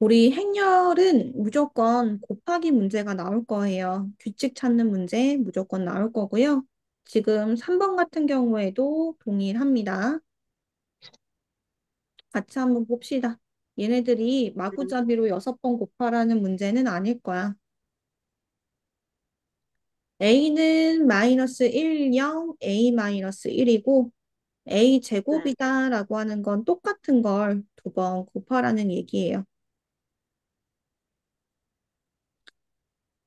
우리 행렬은 무조건 곱하기 문제가 나올 거예요. 규칙 찾는 문제 무조건 나올 거고요. 지금 3번 같은 경우에도 동일합니다. 같이 한번 봅시다. 얘네들이 음, 마구잡이로 6번 곱하라는 문제는 아닐 거야. a는 마이너스 1, 0, a 마이너스 1이고 a 네. 제곱이다라고 하는 건 똑같은 걸 두 번 곱하라는 얘기예요.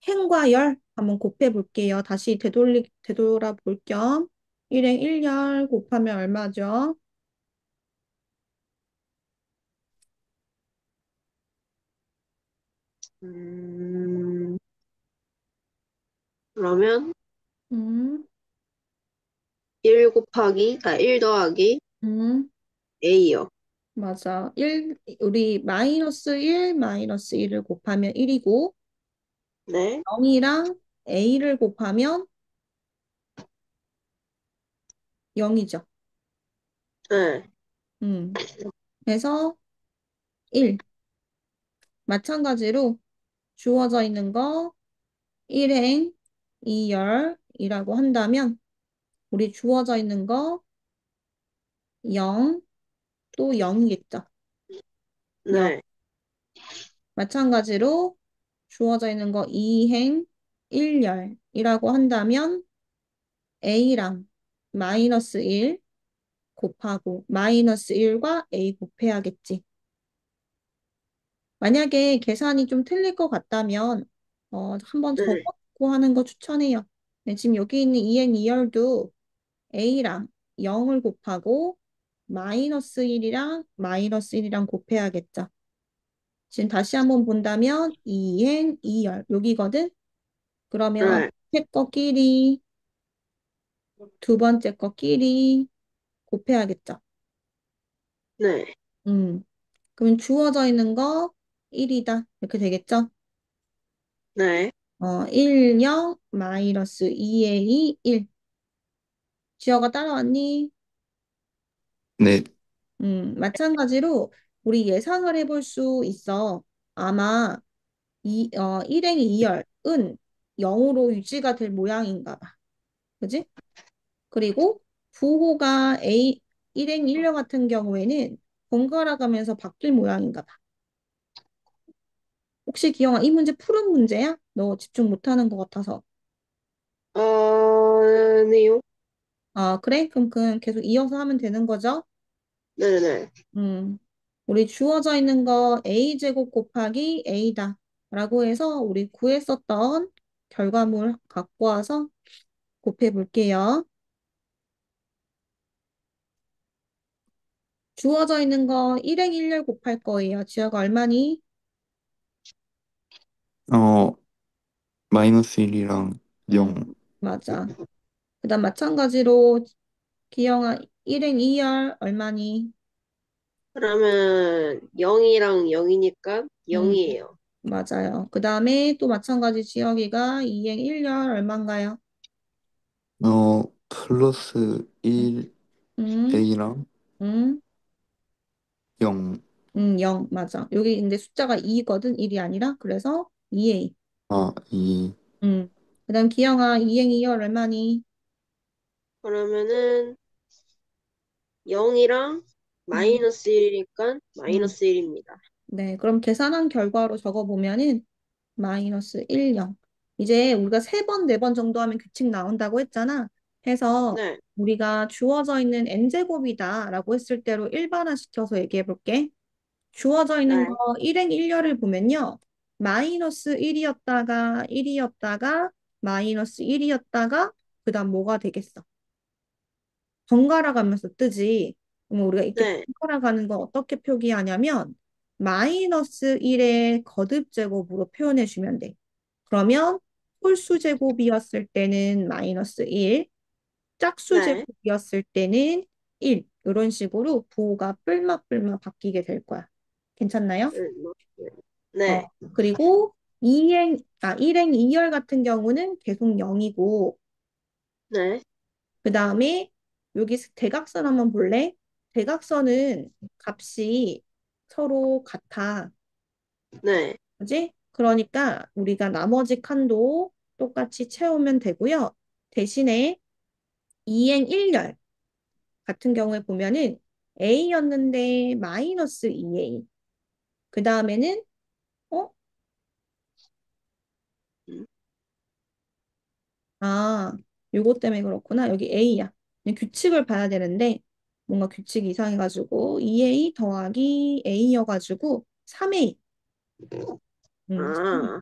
행과 열 한번 곱해 볼게요. 다시 되돌아 볼 겸 1행 1열 곱하면 얼마죠? 음, 그러면 음, 1 더하기 음, A요. 맞아. 우리 마이너스 1, 마이너스 1을 곱하면 1이고, 네. 0이랑 A를 곱하면 0이죠. 네. 그래서 1. 마찬가지로 주어져 있는 거 1행 2열이라고 한다면, 우리 주어져 있는 거 0, 또 0이겠죠. 0. 네. 마찬가지로 주어져 있는 거 2행 1열이라고 한다면 A랑 마이너스 1 곱하고 마이너스 1과 A 곱해야겠지. 만약에 계산이 좀 틀릴 것 같다면 한번 네. 적어보고 하는 거 추천해요. 네, 지금 여기 있는 2행 2열도 A랑 0을 곱하고 마이너스 1이랑 마이너스 1이랑 곱해야겠죠. 지금 다시 한번 본다면 2행 2열 여기거든. 그러면 네. 첫 거끼리 두 번째 거끼리 곱해야겠죠. 네. 음. 그럼 주어져 있는 거 1이다. 이렇게 되겠죠? 네. 1, 0, 마이너스 2a 1. 지어가 따라왔니? 네. 마찬가지로 우리 예상을 해볼 수 있어. 아마 1행 2열은 0으로 유지가 될 모양인가 봐. 그지? 그리고 부호가 1행 1열 같은 경우에는 번갈아 가면서 바뀔 모양인가 봐. 혹시 기영아, 이 문제 푸른 문제야? 너 집중 못하는 것 같아서. 아니요. 아, 그래? 그럼 그 계속 이어서 하면 되는 거죠? 네네. 음, 우리 주어져 있는 거 a제곱 곱하기 a다. 라고 해서 우리 구했었던 결과물 갖고 와서 곱해 볼게요. 주어져 있는 거 1행 1열 곱할 거예요. 지어가 얼마니? 어, 마이너스 1이랑 음, 0. 맞아. 그다음 마찬가지로 기영아 1행 2열 얼마니? 그러면 0이랑 0이니까 음, 0이에요. 맞아요. 그 다음에 또 마찬가지 지역이가 2행 1열 얼마인가요? 플러스 음, 1 음, A랑 음, 0. 0, 맞아. 여기 근데 숫자가 2거든, 1이 아니라. 그래서 2A. 아, 2. 그 다음 기영아 2행 2열 얼마니? 그러면은 0이랑 음, 마이너스 1이니까 음. 마이너스 1입니다. 네, 그럼 계산한 결과로 적어보면은 마이너스 1, 0. 이제 우리가 세 번, 네 번 정도 하면 규칙 나온다고 했잖아. 해서 네. 우리가 주어져 있는 n제곱이다 라고 했을 때로 일반화시켜서 얘기해 볼게. 주어져 있는 거 네. 1행 1열을 보면요. 마이너스 1이었다가 1이었다가 마이너스 1이었다가 그 다음 뭐가 되겠어? 번갈아 가면서 뜨지. 그럼 우리가 이렇게 네. 번갈아 가는 거 어떻게 표기하냐면 마이너스 1의 거듭 제곱으로 표현해 주면 돼. 그러면 홀수 제곱이었을 때는 마이너스 1, 짝수 네. 제곱이었을 때는 1. 이런 식으로 부호가 뿔마뿔마 바뀌게 될 거야. 괜찮나요? 뭐, 네. 그리고 1행 2열 같은 경우는 계속 0이고, 네. 그 다음에 여기 대각선 한번 볼래? 대각선은 값이 서로 같아. 네. 그지? 그러니까 우리가 나머지 칸도 똑같이 채우면 되고요. 대신에 이행 1열 같은 경우에 보면은 A였는데 마이너스 2A. 그 다음에는 어? 음. 아, 요거 때문에 그렇구나. 여기 A야. 규칙을 봐야 되는데 뭔가 규칙이 이상해가지고 2A 더하기 A여가지고 3A. 3A. 아,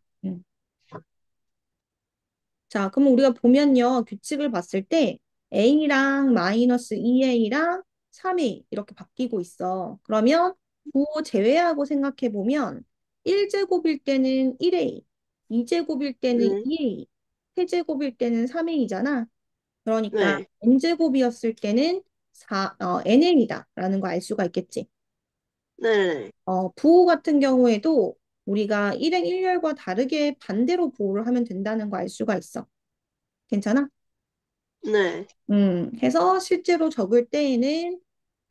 자, 그럼 우리가 보면요. 규칙을 봤을 때 A랑 마이너스 2A랑 3A 이렇게 바뀌고 있어. 그러면 그거 제외하고 생각해 보면 1제곱일 때는 1A, 2제곱일 때는 네. 2A, 3제곱일 때는 3A잖아. 그러니까 네. n제곱이었을 때는 NA다라는 거 알 수가 있겠지. 네. 부호 같은 경우에도 우리가 일행 일렬과 다르게 반대로 부호를 하면 된다는 거 알 수가 있어. 괜찮아? 네. 해서 실제로 적을 때에는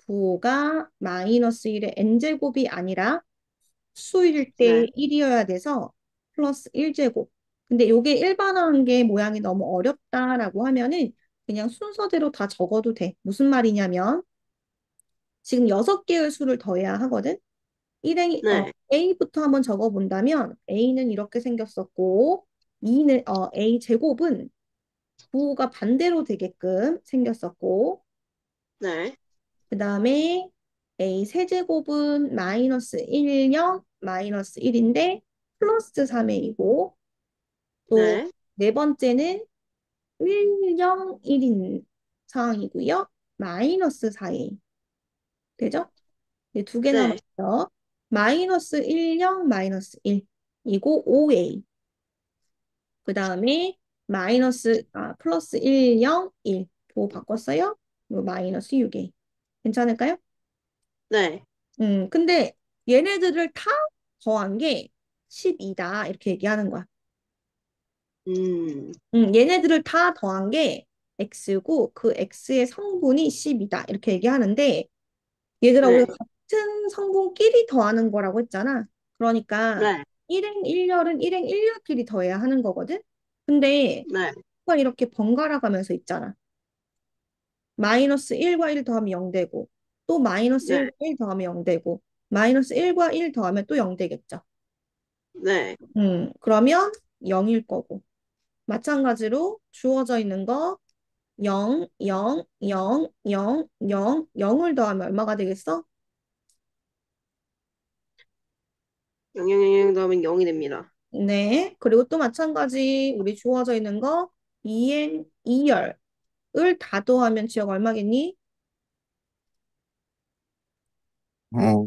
부호가 마이너스 1의 n제곱이 아니라 수일 때 네. 1이어야 돼서 플러스 1제곱. 근데 요게 일반화한 게 모양이 너무 어렵다라고 하면은 그냥 순서대로 다 적어도 돼. 무슨 말이냐면 지금 6개의 수를 더해야 하거든. 네. A부터 한번 적어본다면 A는 이렇게 생겼었고 A 제곱은 부호가 반대로 되게끔 생겼었고 네. 그 다음에 A 세제곱은 마이너스 1, 0, 마이너스 1인데 플러스 3A이고 또 네. 네 번째는 1, 0, 1인 상황이고요. 마이너스 4A. 되죠? 네, 두 개 네. 남았죠. 마이너스 1, 0, 마이너스 1. 이고 5A. 그 다음에 플러스 1, 0, 1. 도 바꿨어요? 그리고 마이너스 6A. 괜찮을까요? 네. 근데 얘네들을 다 더한 게 12다. 이렇게 얘기하는 거야. 음. 얘네들을 다 더한 게 x고 그 x의 성분이 10이다. 이렇게 얘기하는데 얘들아 우리가 네. 같은 성분끼리 더하는 거라고 했잖아. 그러니까 네. 일행 일렬은 일행 일렬끼리 더해야 하는 거거든. 근데 네. 가 이렇게 번갈아 가면서 있잖아. 마이너스 1과 1 더하면 0 되고 또 마이너스 네. 1과 1 더하면 0 되고 마이너스 1과 1 더하면 또 0 되겠죠. 네. 그러면 0일 거고. 마찬가지로 주어져 있는 거 0, 0, 0, 0, 0, 0을 더하면 얼마가 되겠어? 영영영영 더하면 0이 됩니다. 네. 그리고 또 마찬가지 우리 주어져 있는 거 2행 2열을 다 더하면 지역 얼마겠니? 어,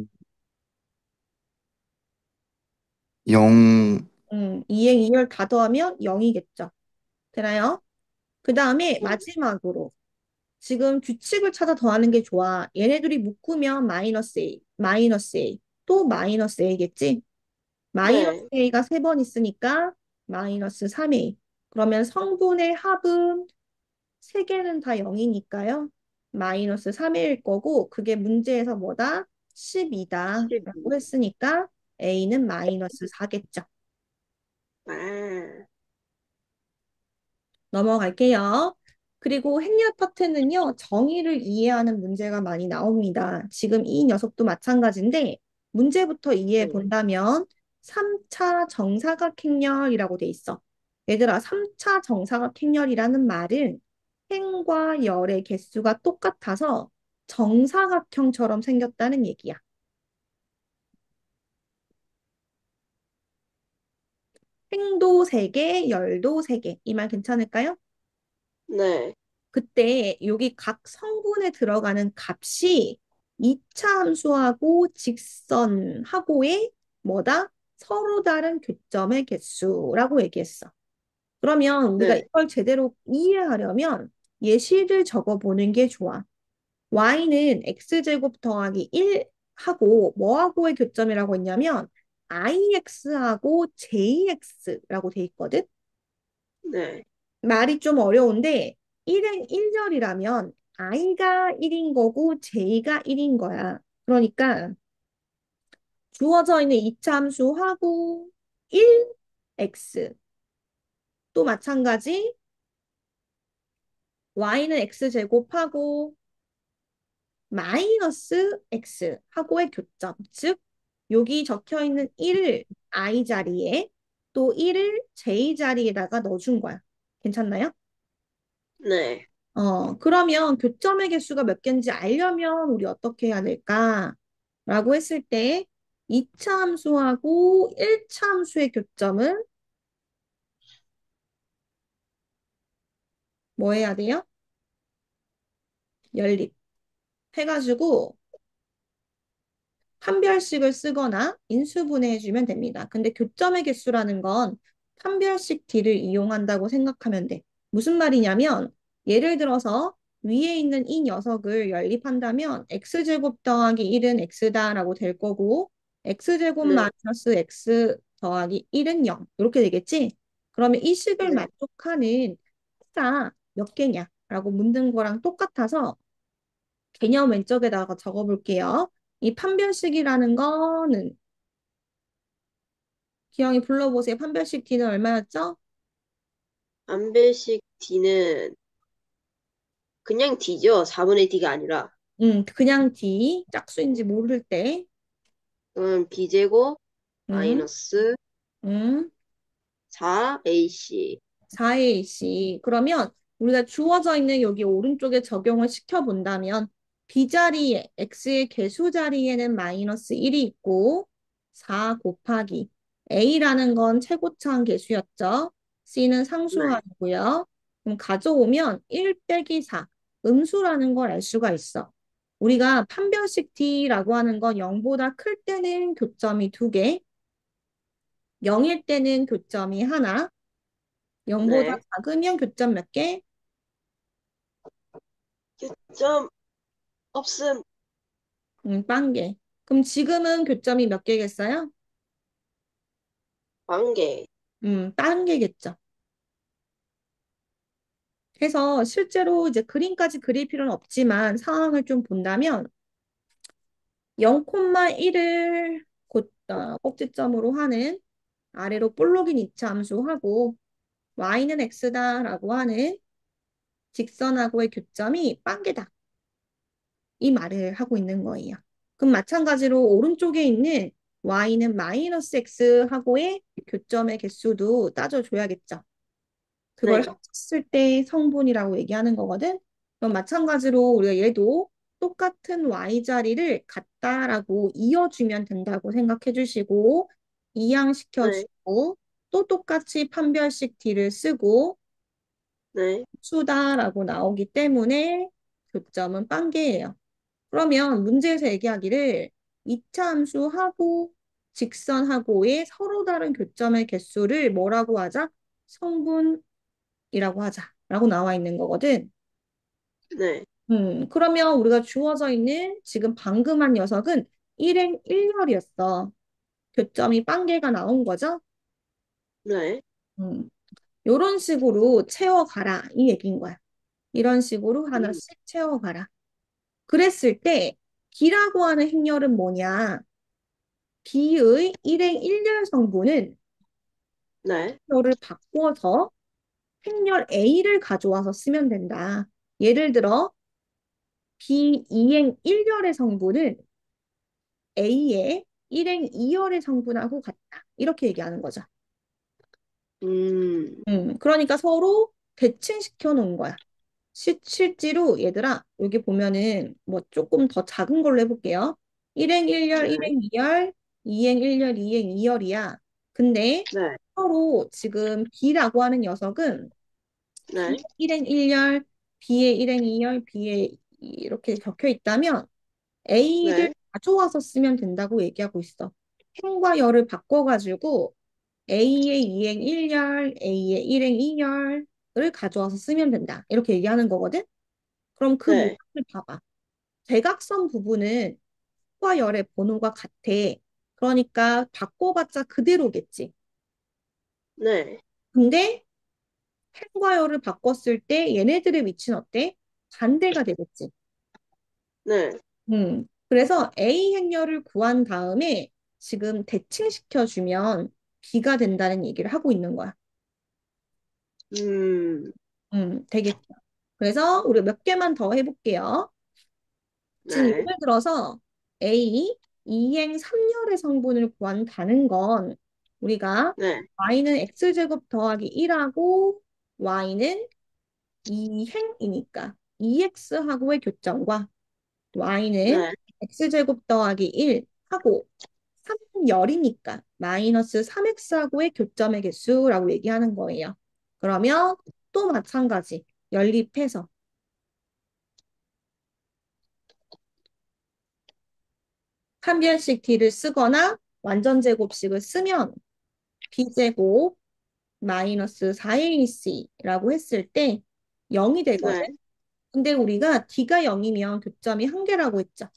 0, 2행 2열 다 더하면 0이겠죠. 되나요? 그 다음에 마지막으로 지금 규칙을 찾아 더하는 게 좋아. 얘네들이 묶으면 마이너스 A, 마이너스 A, 또 마이너스 A겠지? 마이너스 네. A가 3번 있으니까 마이너스 3A. 그러면 성분의 합은 3개는 다 0이니까요. 마이너스 3A일 거고 그게 문제에서 뭐다? 12다 12. 라고 했으니까 A는 마이너스 4겠죠. 아, 넘어갈게요. 그리고 행렬 파트는요, 정의를 이해하는 문제가 많이 나옵니다. 지금 이 녀석도 마찬가지인데, 문제부터 이해해 네. 본다면, 3차 정사각행렬이라고 돼 있어. 얘들아, 3차 정사각행렬이라는 말은 행과 열의 개수가 똑같아서 정사각형처럼 생겼다는 얘기야. 행도 3개, 열도 3개. 이 말 괜찮을까요? 네. 그때 여기 각 성분에 들어가는 값이 2차 함수하고 직선하고의 뭐다? 서로 다른 교점의 개수라고 얘기했어. 그러면 우리가 네. 이걸 제대로 이해하려면 예시를 적어보는 게 좋아. y는 x제곱 더하기 1 하고 뭐하고의 교점이라고 했냐면 ix하고 jx라고 돼 있거든. 네. 말이 좀 어려운데 1행 1열이라면 i가 1인 거고 j가 1인 거야. 그러니까 주어져 있는 이차함수하고 1x 또 마찬가지 y는 x제곱하고 마이너스 x 하고의 교점. 즉 여기 적혀 있는 1을 i 자리에 또 1을 j 자리에다가 넣어준 거야. 괜찮나요? 네. 그러면 교점의 개수가 몇 개인지 알려면 우리 어떻게 해야 될까? 라고 했을 때 2차 함수하고 1차 함수의 교점은 뭐 해야 돼요? 연립 해가지고 판별식을 쓰거나 인수분해해주면 됩니다. 근데 교점의 개수라는 건 판별식 D를 이용한다고 생각하면 돼. 무슨 말이냐면 예를 들어서 위에 있는 이 녀석을 연립한다면 x제곱 더하기 1은 x다라고 될 거고 x제곱 네. 마이너스 x 더하기 1은 0 이렇게 되겠지? 그러면 이 식을 네. 만족하는 숫자 몇 개냐라고 묻는 거랑 똑같아서 개념 왼쪽에다가 적어볼게요. 이 판별식이라는 거는 기영이 불러보세요. 판별식 D는 얼마였죠? 안배식 D는 그냥 D죠. 4분의 D가 아니라. 그냥 D, 짝수인지 모를 때. 그럼 B제곱 음, 마이너스 음, 4AC. 4AC. 그러면 우리가 주어져 있는 여기 오른쪽에 적용을 시켜본다면 B 자리에, X의 개수 자리에는 마이너스 1이 있고 4 곱하기 A라는 건 최고차항 개수였죠. C는 네. 상수항이고요. 그럼 가져오면 1 빼기 4, 음수라는 걸 알 수가 있어. 우리가 판별식 D라고 하는 건 0보다 클 때는 교점이 2개, 0일 때는 교점이 하나, 0보다 네. 작으면 교점 몇 개? 교점 없음. 빵개. 그럼 지금은 교점이 몇 개겠어요? 관계. 빵개겠죠. 그래서 실제로 이제 그림까지 그릴 필요는 없지만 상황을 좀 본다면 0,1을 꼭지점으로 하는 아래로 볼록인 이차 함수하고 y는 x다라고 하는 직선하고의 교점이 빵개다. 이 말을 하고 있는 거예요. 그럼 마찬가지로 오른쪽에 있는 y는 마이너스 x하고의 교점의 개수도 따져줘야겠죠. 그걸 네. 합쳤을 때 성분이라고 얘기하는 거거든. 그럼 마찬가지로 우리가 얘도 똑같은 y 자리를 같다라고 이어주면 된다고 생각해 주시고 이항시켜 네. 주고 또 똑같이 판별식 D를 쓰고 네. 수다라고 나오기 때문에 교점은 빵개예요. 그러면 문제에서 얘기하기를 이차 함수하고 직선하고의 서로 다른 교점의 개수를 뭐라고 하자? 성분이라고 하자라고 나와 있는 거거든. 네. 그러면 우리가 주어져 있는 지금 방금 한 녀석은 1행 1열이었어. 교점이 빵개가 나온 거죠? 네. 음, 이런 식으로 채워가라 이 얘기인 거야. 이런 식으로 음. 하나씩 채워가라. 그랬을 때 B라고 하는 행렬은 뭐냐? B의 1행 1열 성분은 네. 행렬을 바꿔서 행렬 A를 가져와서 쓰면 된다. 예를 들어 B 2행 1열의 성분은 A의 1행 2열의 성분하고 같다. 이렇게 얘기하는 거죠. 음. 그러니까 서로 대칭시켜 놓은 거야. 실제로 얘들아 여기 보면은 뭐 조금 더 작은 걸로 해볼게요. 1행 1열, 네. 1행 2열, 2행 1열, 2행 2열이야. 근데 네. 서로 지금 B라고 하는 녀석은 B의 네. 1행 1열, B의 1행 2열, B의 이렇게 적혀 있다면 A를 네. 가져와서 쓰면 된다고 얘기하고 있어. 행과 열을 바꿔가지고 A의 2행 1열, A의 1행 2열을 가져와서 쓰면 된다. 이렇게 얘기하는 거거든. 그럼 그 네. 모양을 봐봐. 대각선 부분은 과 열의 번호가 같아. 그러니까 바꿔봤자 그대로겠지. 네. 근데 펜과 열을 바꿨을 때 얘네들의 위치는 어때? 반대가 되겠지. 네. 그래서 A 행렬을 구한 다음에 지금 대칭시켜주면 B가 된다는 얘기를 하고 있는 거야. 음, 되겠죠. 그래서 우리 몇 개만 더 해볼게요. 지금 네, 예를 들어서 A, 이행 3열의 성분을 구한다는 건 우리가 네, y는 x제곱 더하기 1하고 y는 2행이니까 2x하고의 교점과 y는 네, x제곱 더하기 1 하고 3열이니까 마이너스 3x하고의 교점의 개수라고 얘기하는 거예요. 그러면 또 마찬가지 연립해서 한 변씩 d를 쓰거나 완전 제곱식을 쓰면 b제곱 마이너스 4ac라고 했을 때 0이 되거든. 네, 근데 우리가 d가 0이면 교점이 한 개라고 했죠.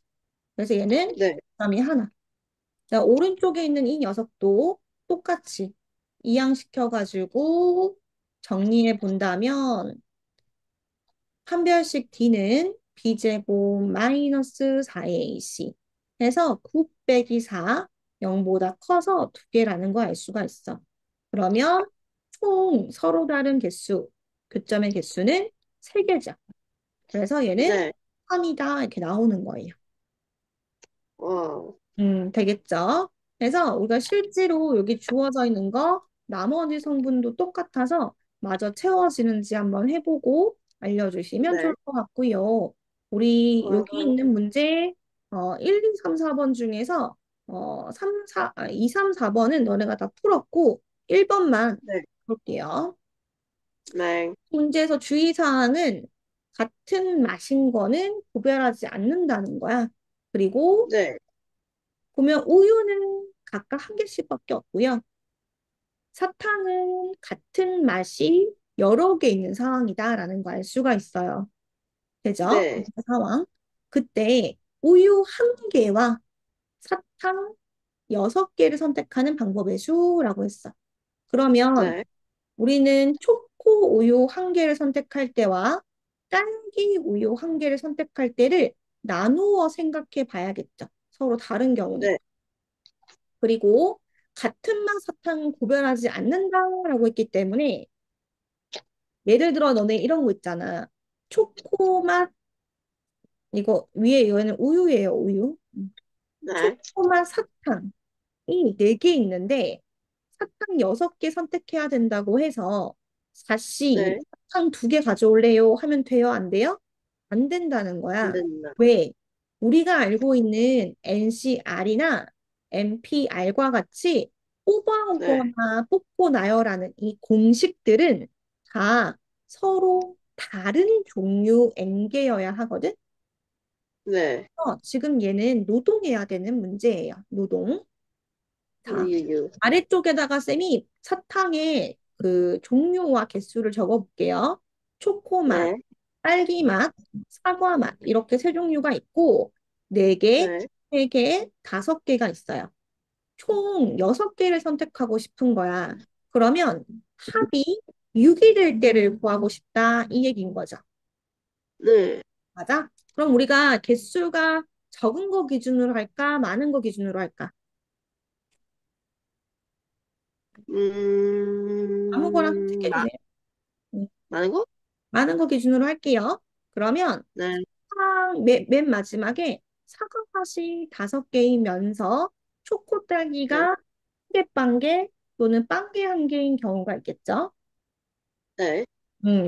그래서 얘는 네, 교점이 하나. 자, 오른쪽에 있는 이 녀석도 똑같이 이항시켜가지고 정리해 본다면 한 별씩 d는 b제곱 마이너스 4ac 해서 9 빼기 4, 0보다 커서 두 개라는 거 알 수가 있어. 그러면 총 서로 다른 개수, 교점의 개수는 세개죠. 그래서 얘는 네, 3이다 이렇게 나오는 거예요. 와, 되겠죠? 그래서 우리가 실제로 여기 주어져 있는 거 나머지 성분도 똑같아서 마저 채워지는지 한번 해보고 알려주시면 네, 좋을 것 같고요. 우리 어, 여기 있는 문제 1, 2, 3, 4번 중에서 2, 3, 4번은 너네가 다 풀었고 1번만 네, 볼게요. 네, 문제에서 주의사항은 같은 맛인 거는 구별하지 않는다는 거야. 그리고 네, 보면 우유는 각각 한 개씩밖에 없고요. 사탕은 같은 맛이 여러 개 있는 상황이다라는 거 알 수가 있어요. 되죠? 네, 그 상황. 그때 우유 한 개와 사탕 6개를 선택하는 방법의 수라고 했어. 그러면 네, 우리는 초코 우유 한 개를 선택할 때와 딸기 우유 한 개를 선택할 때를 나누어 생각해 봐야겠죠. 서로 다른 경우니까. 네, 그리고 같은 맛 사탕은 구별하지 않는다라고 했기 때문에 예를 들어 너네 이런 거 있잖아. 초코맛 이거 위에 이거는 우유예요, 우유. 네, 초코맛 사탕이 4개 있는데 사탕 6개 선택해야 된다고 해서 다시 네, 사탕 2개 가져올래요? 하면 돼요? 안 돼요? 안 된다는 안 거야. 된다. 왜? 우리가 알고 있는 NCR이나 NPR과 같이 네, 뽑아오거나 뽑고 나열하는 이 공식들은 다 서로 다른 종류 N개여야 하거든? 네, 지금 얘는 노동해야 되는 문제예요. 노동. 자, 우유유, 아래쪽에다가 쌤이 사탕의 그 종류와 개수를 적어볼게요. 초코맛, 네, 딸기맛, 사과맛 이렇게 세 종류가 있고 네 개, 네, 세 개, 5개가 있어요. 총 6개를 선택하고 싶은 거야. 그러면 합이 6이 될 때를 구하고 싶다 이 얘기인 거죠. 네, 맞아? 그럼 우리가 개수가 적은 거 기준으로 할까? 많은 거 기준으로 할까? 아무거나 음, 선택해도 돼요. 음, 많은 거? 많은 거 기준으로 할게요. 그러면 네, 맨 마지막에 사과 맛이 5개이면서 초코 네, 딸기가 한 개 빵개 또는 빵개 한 개인 경우가 있겠죠. 네,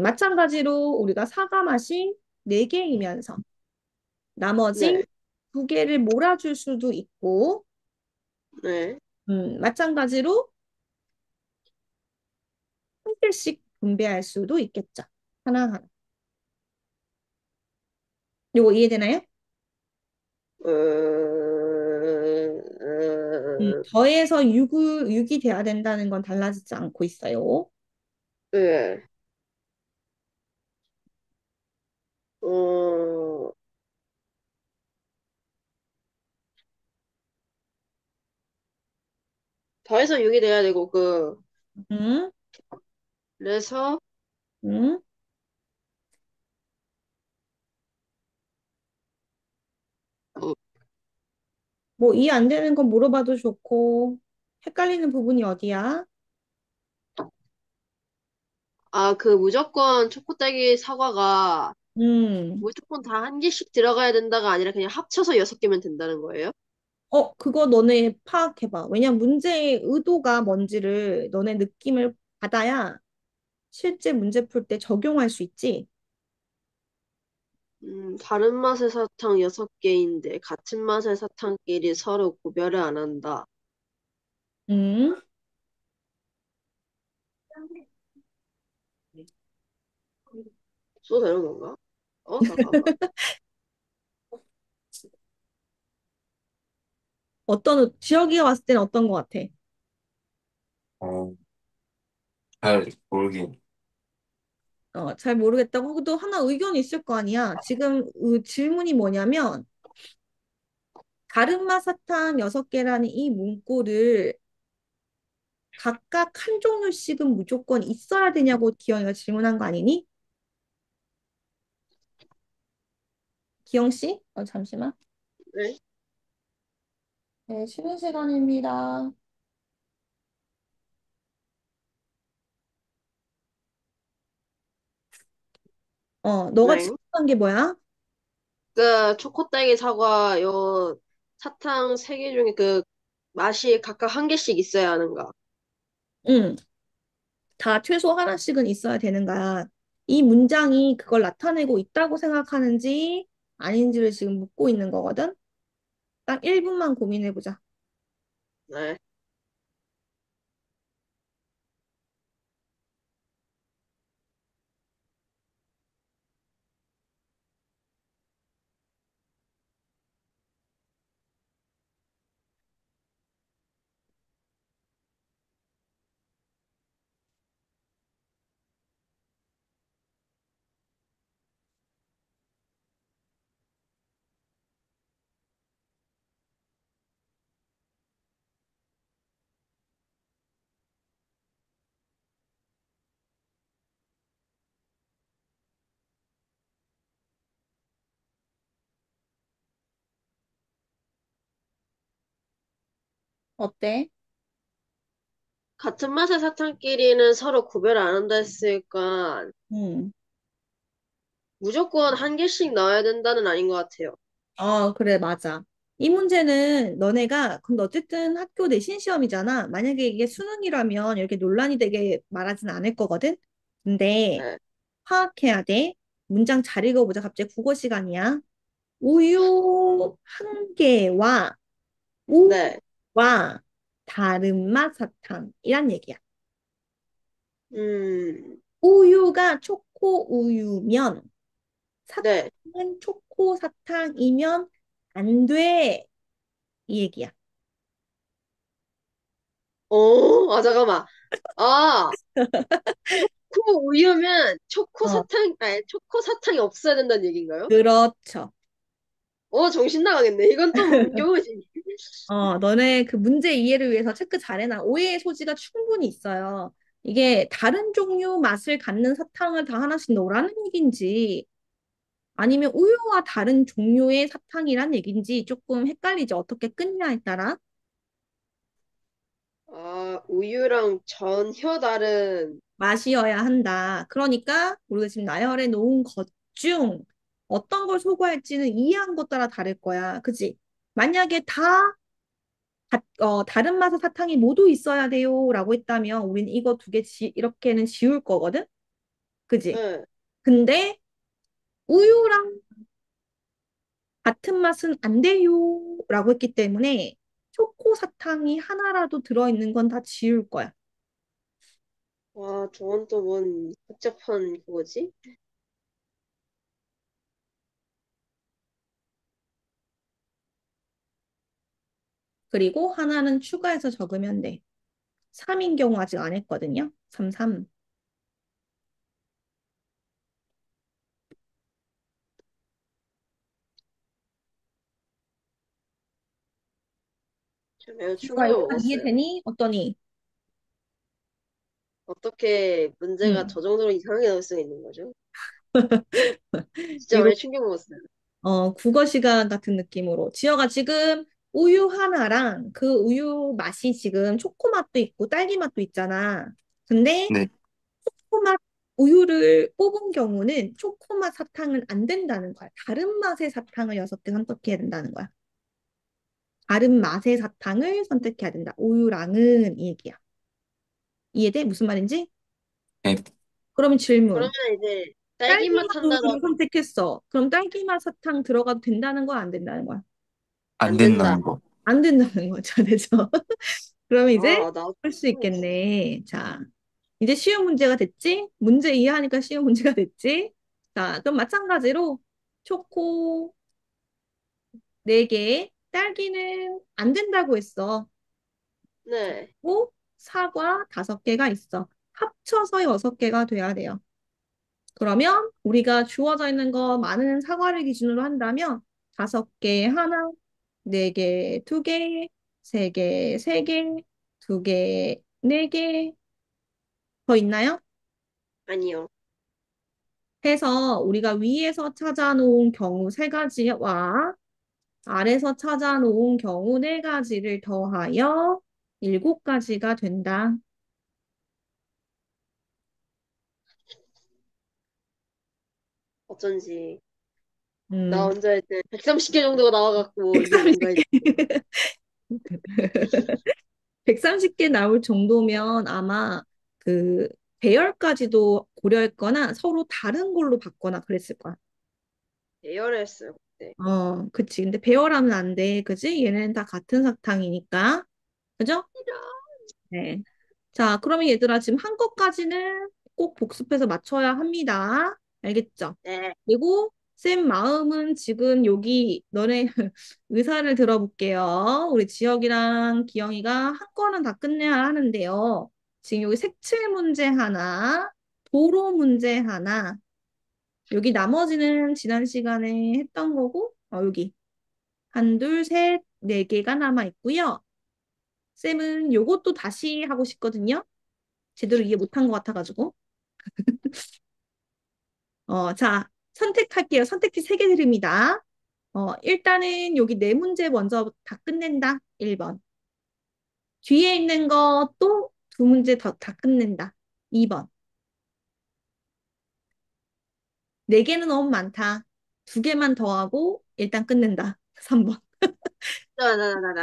마찬가지로 우리가 사과 맛이 4개이면서 나머지 네, 2개를 몰아줄 수도 있고, 네, 마찬가지로 한 개씩 분배할 수도 있겠죠. 하나하나. 요거 이해되나요? 더해서 6이 돼야 된다는 건 달라지지 않고 있어요. 네, 어, 더해서 6이 돼야 되고, 음, 그래서, 음. 어, 뭐 이해 안 되는 건 물어봐도 좋고, 헷갈리는 부분이 어디야? 아, 그 무조건 초코 딸기 사과가 음, 무조건 다 한 개씩 들어가야 된다가 아니라 그냥 합쳐서 6개면 된다는 거예요? 그거 너네 파악해봐. 왜냐면 문제의 의도가 뭔지를 너네 느낌을 받아야 실제 문제 풀 때 적용할 수 있지. 다른 맛의 사탕 6개인데 같은 맛의 사탕끼리 서로 구별을 안 한다. 음, 써도 되는 건가? 잠깐만. 지혁이가 봤을 때는 어떤 것 같아? 어, 잘 모르긴. 잘 모르겠다고 하고도 하나 의견이 있을 거 아니야. 지금 질문이 뭐냐면, 다른 맛 사탕 6개라는 이 문구를 각각 한 종류씩은 무조건 있어야 되냐고 기영이가 질문한 거 아니니? 기영 씨? 잠시만. 네? 네, 쉬는 시간입니다. 너가 네. 질문한 게 뭐야? 그 초코 딸기 사과 요 사탕 3개 중에 그 맛이 각각 한 개씩 있어야 하는가? 응, 다 최소 하나씩은 있어야 되는 거야. 이 문장이 그걸 나타내고 있다고 생각하는지 아닌지를 지금 묻고 있는 거거든? 딱 1분만 고민해보자. 네. 어때? 같은 맛의 사탕끼리는 서로 구별 안 한다 했으니까 응. 무조건 한 개씩 넣어야 된다는 아닌 것 같아요. 그래, 맞아. 이 문제는 너네가, 근데 어쨌든 학교 내신 시험이잖아. 만약에 이게 수능이라면 이렇게 논란이 되게 말하진 않을 거거든? 근데 네. 파악해야 돼. 문장 잘 읽어보자. 갑자기 국어 시간이야. 우유 한 개와 네. 우와 다른 맛 사탕이란 얘기야. 음, 우유가 초코 우유면 네. 사탕은 초코 사탕이면 안 돼. 이 얘기야. 잠깐만. 아, 초코 우유면 어, 초코 사탕이 없어야 된다는 얘기인가요? 그렇죠. 정신 나가겠네. 이건 좀 교훈이. 너네 그 문제 이해를 위해서 체크 잘해놔. 오해의 소지가 충분히 있어요. 이게 다른 종류 맛을 갖는 사탕을 다 하나씩 넣으라는 얘기인지 아니면 우유와 다른 종류의 사탕이란 얘기인지 조금 헷갈리죠. 어떻게 끊냐에 따라 우유랑 전혀 다른, 맛이어야 한다. 그러니까 우리가 지금 나열해 놓은 것 중 어떤 걸 소구할지는 이해한 것 따라 다를 거야. 그지? 만약에 다른 맛의 사탕이 모두 있어야 돼요. 라고 했다면 우린 이거 두 개 이렇게는 지울 거거든? 그지? 네. 근데 우유랑 같은 맛은 안 돼요. 라고 했기 때문에 초코 사탕이 하나라도 들어있는 건 다 지울 거야. 와, 저건 또 뭔 복잡한 그거지? 그리고 하나는 추가해서 적으면 돼. 3인 경우 아직 안 했거든요. 3, 3. 저 매우 이거 충격을 여기까지 먹었어요. 이해되니? 어떠니? 어떻게 문제가 음. 저 정도로 이상하게 나올 수가 있는 거죠? 진짜 이거 많이 충격 먹었어요. 국어 시간 같은 느낌으로. 지영아 지금 우유 하나랑 그 우유 맛이 지금 초코 맛도 있고 딸기 맛도 있잖아. 근데 네. 초코맛 우유를 뽑은 경우는 초코맛 사탕은 안 된다는 거야. 다른 맛의 사탕을 6개 선택해야 된다는 거야. 다른 맛의 사탕을 선택해야 된다. 우유랑은 이 얘기야. 이해돼? 무슨 말인지? 네. 그러면 그러면 질문. 이제 딸기 딸기 맛 맛 우유를 한다더라. 선택했어. 그럼 딸기 맛 사탕 들어가도 된다는 거야? 안 된다는 거야? 안 안 된다. 된다는 거. 안 된다는 거죠. 되죠? 그러면 이제 아, 나 할 수 있겠네. 자, 이제 쉬운 문제가 됐지? 문제 이해하니까 쉬운 문제가 됐지? 자, 그럼 마찬가지로 초코 4개, 딸기는 안 된다고 했어. 네. 그리고 사과 5개가 있어. 합쳐서 6개가 돼야 돼요. 그러면 우리가 주어져 있는 거 많은 사과를 기준으로 한다면 5개 하나, 4개 2개, 3개 3개, 2개 4개 더 있나요? 아니요. 해서 우리가 위에서 찾아놓은 경우 3가지와 아래서 찾아놓은 경우 4가지를 더하여 7가지가 된다. 어쩐지. 나 음. 혼자 이제 130개 정도가 나와갖고 이게 뭔가 했 130개 나올 정도면 아마 그 배열까지도 고려했거나 서로 다른 걸로 봤거나 그랬을 거야. 대열했어요, 그때. 그치. 근데 배열하면 안 돼. 그지? 얘네는 다 같은 사탕이니까. 그죠? 네. 자, 그러면 얘들아, 지금 한 것까지는 꼭 복습해서 맞춰야 합니다. 알겠죠? 네. 그리고 쌤 마음은 지금 여기 너네 의사를 들어볼게요. 우리 지혁이랑 기영이가 한 건은 다 끝내야 하는데요. 지금 여기 색칠 문제 하나, 도로 문제 하나, 여기 나머지는 지난 시간에 했던 거고, 여기 한, 둘, 셋, 4개가 남아 있고요. 쌤은 요것도 다시 하고 싶거든요. 제대로 이해 못한 것 같아가지고. 자, 선택할게요. 선택지 3개 드립니다. 일단은 여기 4문제 먼저 다 끝낸다. 1번. 뒤에 있는 거 또 2문제 더 다 끝낸다. 2번. 4개는 너무 많다. 2개만 더 하고 일단 끝낸다. 3번.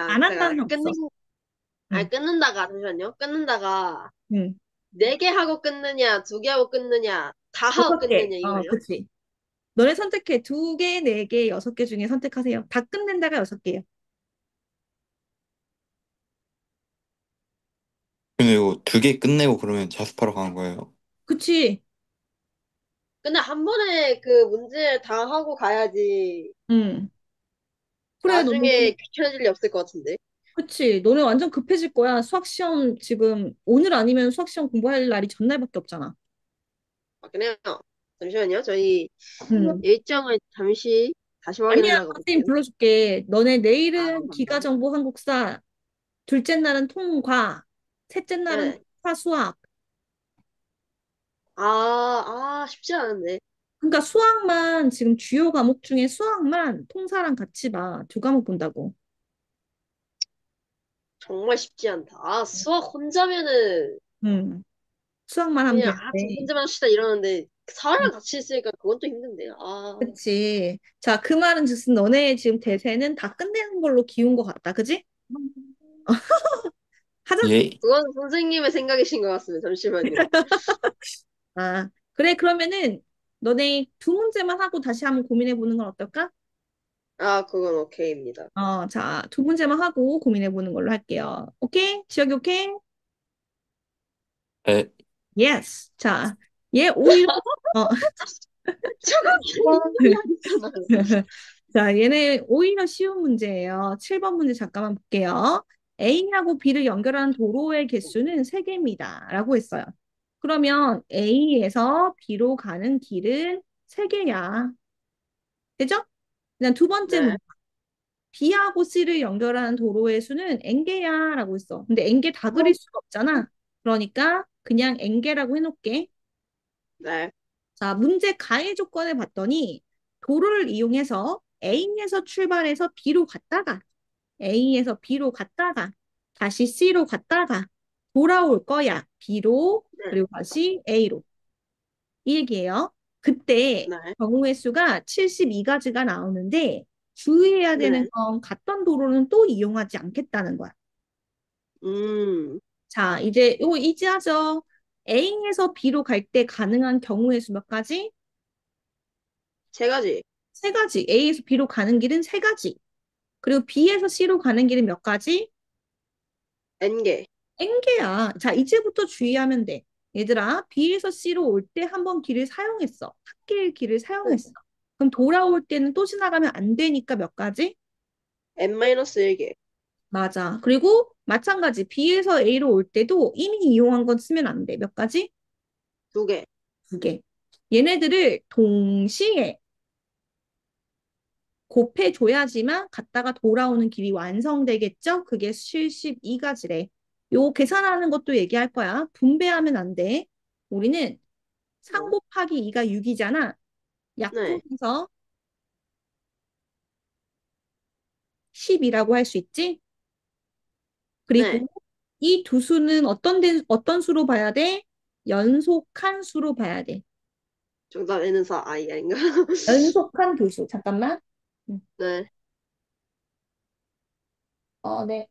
안 잠깐, 한다는 없어. 응, 끊는다가, 잠시만요. 끊는다가, 응. 4개 하고 끊느냐, 2개 하고 끊느냐, 다 하고 6개. 끊느냐, 이거예요? 그치. 너네 선택해. 2개, 4개, 6개 중에 선택하세요. 다 끝낸다가 6개예요. 근데 이거 2개 끝내고 그러면 자습하러 가는 거예요. 그치? 근데 한 번에 그 문제 다 하고 가야지, 응. 그래, 너네. 나중에 귀찮아질 일 없을 것 같은데. 그치. 너네 완전 급해질 거야. 수학 시험 지금 오늘 아니면 수학 시험 공부할 날이 전날밖에 없잖아. 맞긴 해요. 잠시만요. 저희 응. 일정을 잠시 다시 아니야, 확인해 나가 선생님 볼게요. 불러줄게. 너네 아, 내일은 감사합니다. 기가정보 한국사, 둘째 날은 통과, 셋째 날은 네. 수학. 쉽지 않은데. 그러니까 수학만 지금 주요 과목 중에 수학만 통사랑 같이 봐. 2과목 본다고. 정말 쉽지 않다. 수학 혼자면은 응. 수학만 하면 그냥, 저 되는데. 혼자만 합시다 이러는데, 응. 사람이랑 같이 있으니까 그건 또 힘든데. 그치. 자, 그 말은 즉슨 너네 지금 대세는 다 끝내는 걸로 기운 것 같다. 그지? 하자. 예. 그건 선생님의 생각이신 것 같습니다. 잠시만요. 그래, 그러면은 너네 2문제만 하고 다시 한번 고민해 보는 건 어떨까? 그건 오케이입니다. 자, 2문제만 하고 고민해 보는 걸로 할게요. 오케이? 지역이 오케이? 에, 예스. 자, 얘 오히려, 어, 저거 아니잖아요. 자, 얘네 오히려 쉬운 문제예요. 7번 문제 잠깐만 볼게요. A하고 B를 연결하는 도로의 개수는 3개입니다. 라고 했어요. 그러면 A에서 B로 가는 길은 3개야. 되죠? 그다음 2번째 네, 문제. B하고 C를 연결하는 도로의 수는 n개야 라고 했어. 근데 n개 다 그릴 수가 없잖아. 그러니까 그냥 n개라고 해놓을게. 네. 자, 문제 가해 조건을 봤더니 도로를 이용해서 A에서 출발해서 B로 갔다가 A에서 B로 갔다가 다시 C로 갔다가 돌아올 거야. B로 네. 그리고 다시 A로. 이 얘기예요. 그때 네. 경우의 수가 72가지가 나오는데 주의해야 되는 네. 건 갔던 도로는 또 이용하지 않겠다는 거야. 음. 자, 이제 이거 이지하죠. A에서 B로 갈 때 가능한 경우의 수 몇 가지? 세 가지. 세 가지. A에서 B로 가는 길은 세 가지. 그리고 B에서 C로 가는 길은 몇 가지? N개. N개야. 자, 이제부터 주의하면 돼. 얘들아, B에서 C로 올 때 한 번 길을 사용했어. 한 개의 길을 네. 사용했어. 그럼 돌아올 때는 또 지나가면 안 되니까 몇 가지? N-1개. 맞아. 그리고 마찬가지. B에서 A로 올 때도 이미 이용한 건 쓰면 안 돼. 몇 가지? 두 개. 두 개. 얘네들을 동시에 곱해줘야지만 갔다가 돌아오는 길이 완성되겠죠? 그게 72가지래. 요 계산하는 것도 얘기할 거야. 분배하면 안 돼. 우리는 3 네. 곱하기 2가 6이잖아. 네. 약분해서 10이라고 할 수 있지? 네. 그리고 이 두 수는 어떤 수로 봐야 돼? 연속한 수로 봐야 돼. 정답 N은 4. I 아닌가? 연속한 두 수. 잠깐만. 음. 네. 네.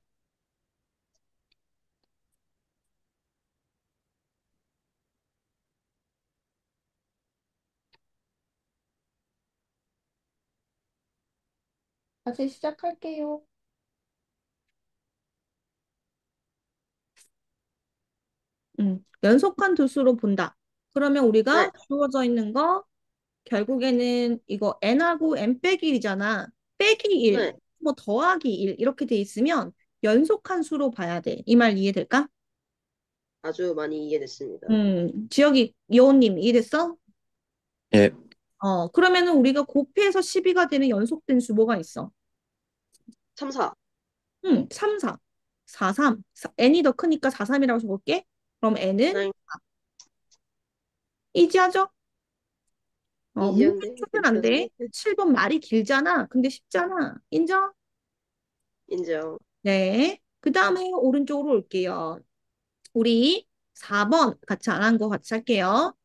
다시 시작할게요. 연속한 두 수로 본다. 그러면 네. 우리가 주어져 있는 거 결국에는 이거 n하고 n 빼기 1이잖아. 빼기 1, 네. 뭐 더하기 1 이렇게 돼 있으면 연속한 수로 봐야 돼. 이 말 이해될까? 아주 많이 이해됐습니다. 지역이 여우님 이해됐어? 예, 그러면은 우리가 곱해서 12가 되는 연속된 수 뭐가 있어? 3, 4. 3, 4, 4, 3. n이 더 크니까 4, 3이라고 적을게. 그럼 n은 네. 이지하죠? 문제 이지한데 풀면 안 돼. 괜찮은데. 7번 말이 길잖아. 근데 쉽잖아. 인정? 인정. 네. 그 다음에 오른쪽으로 올게요. 우리 4번 같이 안 한 거 같이 할게요.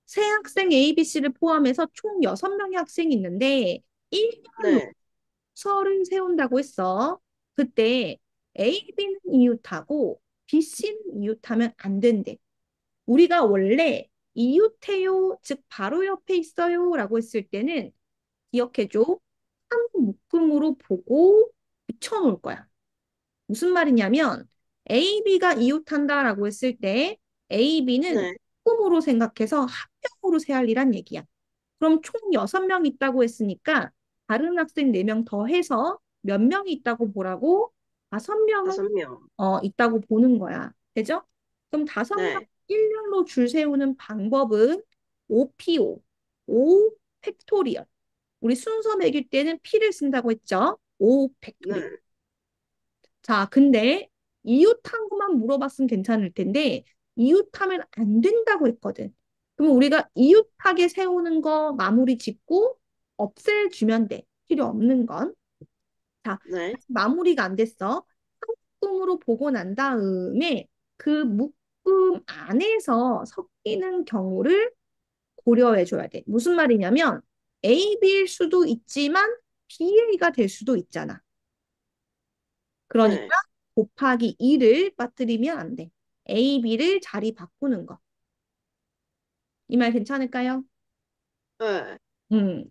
새 학생 ABC를 포함해서 총 6명의 학생이 있는데 일렬로 네. 설을 세운다고 했어. 그때 AB는 이웃하고 BC는 이웃하면 안 된대. 우리가 원래 이웃해요, 즉 바로 옆에 있어요 라고 했을 때는 기억해줘. 한 묶음으로 보고 붙여놓을 거야. 무슨 말이냐면 A, B가 이웃한다라고 했을 때 A, B는 네. 묶음으로 생각해서 한 명으로 세알리란 얘기야. 그럼 총 6명 있다고 했으니까 다른 학생 4명 더해서 몇 명이 있다고 보라고? 5명은 5명. 있다고 보는 거야. 되죠? 그럼 5명 네. 일렬로 줄 세우는 방법은 OPO, O 팩토리얼. 우리 순서 매길 때는 P를 쓴다고 했죠? O 팩토리얼. 네. 자, 근데 이웃한 것만 물어봤으면 괜찮을 텐데 이웃하면 안 된다고 했거든. 그럼 우리가 이웃하게 세우는 거 마무리 짓고 없애주면 돼. 필요 없는 건. 자, 네. 마무리가 안 됐어. 묶음으로 보고 난 다음에 그 묶음 안에서 섞이는 경우를 고려해 줘야 돼. 무슨 말이냐면 A, B일 수도 있지만 BA가 될 수도 있잖아. 그러니까 네. 곱하기 2를 빠뜨리면 안 돼. A, B를 자리 바꾸는 거. 이 말 괜찮을까요? 네.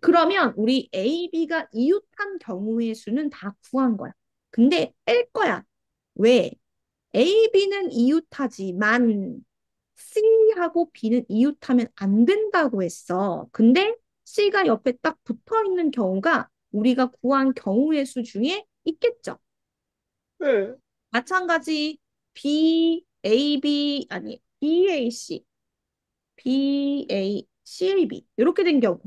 그러면 우리 A, B가 이웃한 경우의 수는 다 구한 거야. 근데 뺄 거야. 왜? A, B는 이웃하지만 C하고 B는 이웃하면 안 된다고 했어. 근데 C가 옆에 딱 붙어 있는 경우가 우리가 구한 경우의 수 중에 있겠죠. 네. 마찬가지 BAB 아니 BAC, BACAB 이렇게 된 경우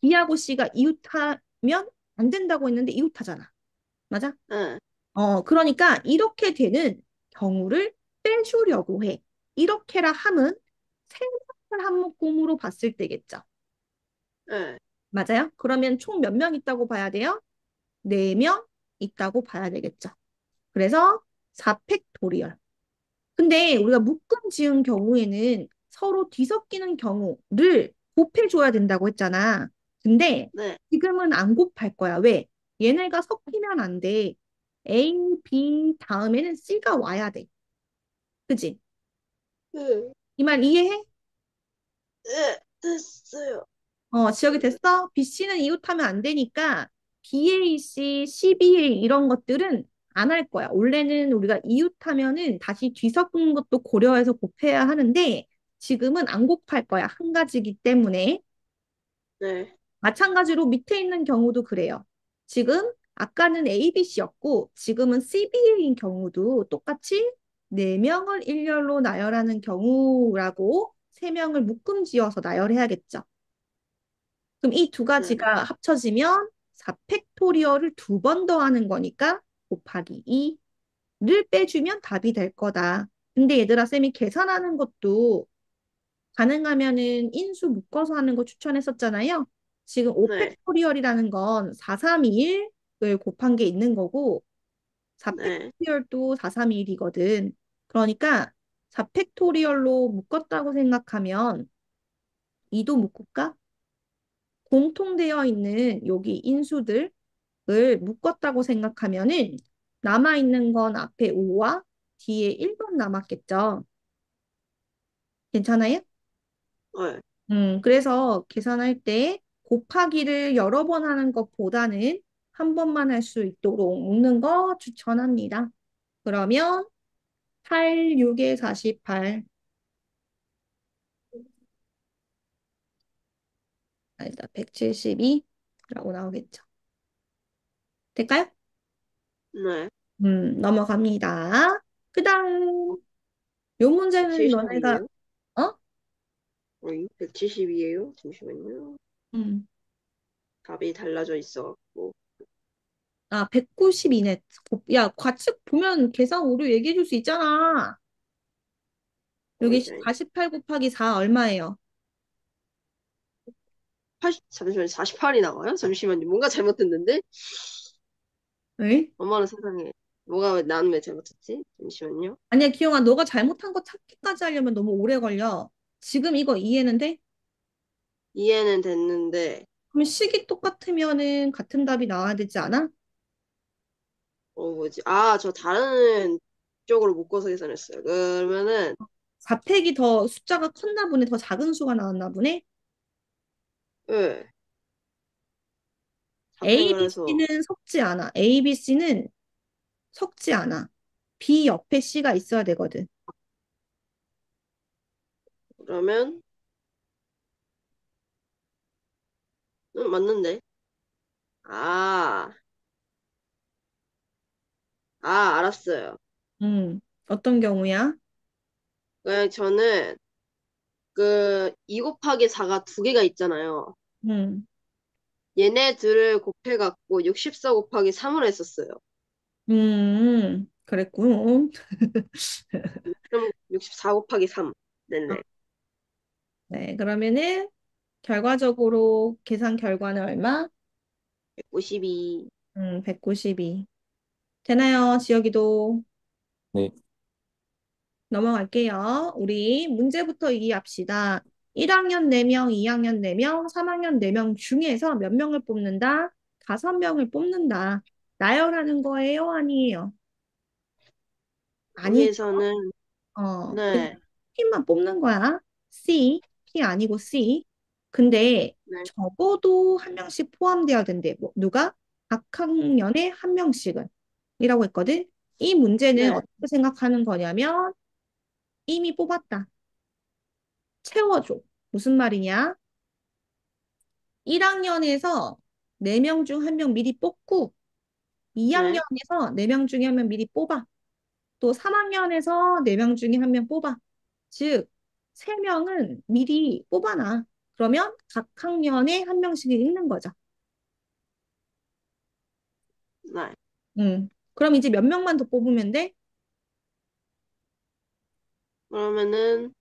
B하고 C가 이웃하면 안 된다고 했는데 이웃하잖아. 맞아? 네. 그러니까 이렇게 되는 경우를 빼주려고 해. 이렇게라 함은 생각을 한 묶음으로 봤을 때겠죠. 네. 맞아요? 그러면 총 몇 명 있다고 봐야 돼요? 4명? 있다고 봐야 되겠죠. 그래서 4팩토리얼. 근데 우리가 묶음 지은 경우에는 서로 뒤섞이는 경우를 곱해줘야 된다고 했잖아. 근데 네. 지금은 안 곱할 거야. 왜? 얘네가 섞이면 안 돼. A, B 다음에는 C가 와야 돼. 그지? 네. 이 말 이해해? 네, 됐어요. 지역이 됐어? B, C는 이웃하면 안 되니까 BAC, CBA 이런 것들은 안 할 거야. 원래는 우리가 이웃하면은 다시 뒤섞은 것도 고려해서 곱해야 하는데 지금은 안 곱할 거야. 한 가지이기 때문에. 네. 마찬가지로 밑에 있는 경우도 그래요. 지금 아까는 ABC였고 지금은 CBA인 경우도 똑같이 네명을 일렬로 나열하는 경우라고 세명을 묶음 지어서 나열해야겠죠. 그럼 이 두 네. 가지가 합쳐지면 4팩토리얼을 두 번 더하는 거니까 곱하기 2를 빼주면 답이 될 거다. 근데 얘들아, 쌤이 계산하는 것도 가능하면은 인수 묶어서 하는 거 추천했었잖아요. 지금 네. 5팩토리얼이라는 건 431을 곱한 게 있는 거고 네. 4팩토리얼도 431이거든. 그러니까 4팩토리얼로 묶었다고 생각하면 2도 묶을까? 공통되어 있는 여기 인수들을 묶었다고 생각하면은 남아있는 건 앞에 5와 뒤에 1번 남았겠죠. 괜찮아요? 네. 그래서 계산할 때 곱하기를 여러 번 하는 것보다는 한 번만 할 수 있도록 묶는 거 추천합니다. 그러면 8, 6에 48, 아니다, 172라고 나오겠죠. 될까요? 네. 넘어갑니다. 그 다음, 요 문제는 너네가, 172예요? 어? 170이에요? 잠시만요. 음, 답이 달라져 있어갖고. 192네. 야, 과측 보면 계산 오류 얘기해 줄 수 있잖아. 여기 이제 48 곱하기 4 얼마예요? 잠시만요. 48이 나와요? 잠시만요. 뭔가 잘못됐는데? 에? 엄마는 세상에. 나는 왜 잘못했지? 잠시만요. 아니야, 기영아, 너가 잘못한 거 찾기까지 하려면 너무 오래 걸려. 지금 이거 이해는 돼? 이해는 됐는데, 그럼 식이 똑같으면은 같은 답이 나와야 되지 않아? 뭐지? 아, 저 다른 쪽으로 묶어서 계산했어요. 그러면은, 4팩이 더 숫자가 컸나 보네. 더 작은 수가 나왔나 보네. 예, A, 4팩을 B, 해서, C는 섞지 않아. A, B, C는 섞지 않아. B 옆에 C가 있어야 되거든. 그러면, 맞는데? 아, 알았어요. 어떤 경우야? 그냥 저는, 2 곱하기 4가 두 개가 있잖아요. 음, 얘네들을 곱해갖고 64 곱하기 3을 했었어요. 그랬군. 그럼 64 곱하기 3. 어, 네네. 네, 그러면은 결과적으로 계산 결과는 얼마? 152. 192. 되나요? 지역이도 네. 넘어갈게요. 우리 문제부터 이해합시다. 1학년 4명, 2학년 4명, 3학년 4명 중에서 몇 명을 뽑는다? 5명을 뽑는다. 나열하는 거예요? 아니에요? 아니죠. 여기에서는, 그냥 네. P만 뽑는 거야. C, P 아니고 C. 근데 네. 적어도 한 명씩 포함되어야 된대. 뭐, 누가? 각 학년에 한 명씩은. 이라고 했거든. 이 문제는 네. 어떻게 생각하는 거냐면 이미 뽑았다. 채워줘. 무슨 말이냐? 1학년에서 4명 중 한 명 미리 뽑고 네. 2학년에서 4명 중에 한 명 미리 뽑아. 또 3학년에서 4명 중에 한 명 뽑아. 즉, 3명은 미리 뽑아놔. 그러면 각 학년에 한 명씩 있는 거죠. 네. 그럼 이제 몇 명만 더 뽑으면 돼? 그러면은,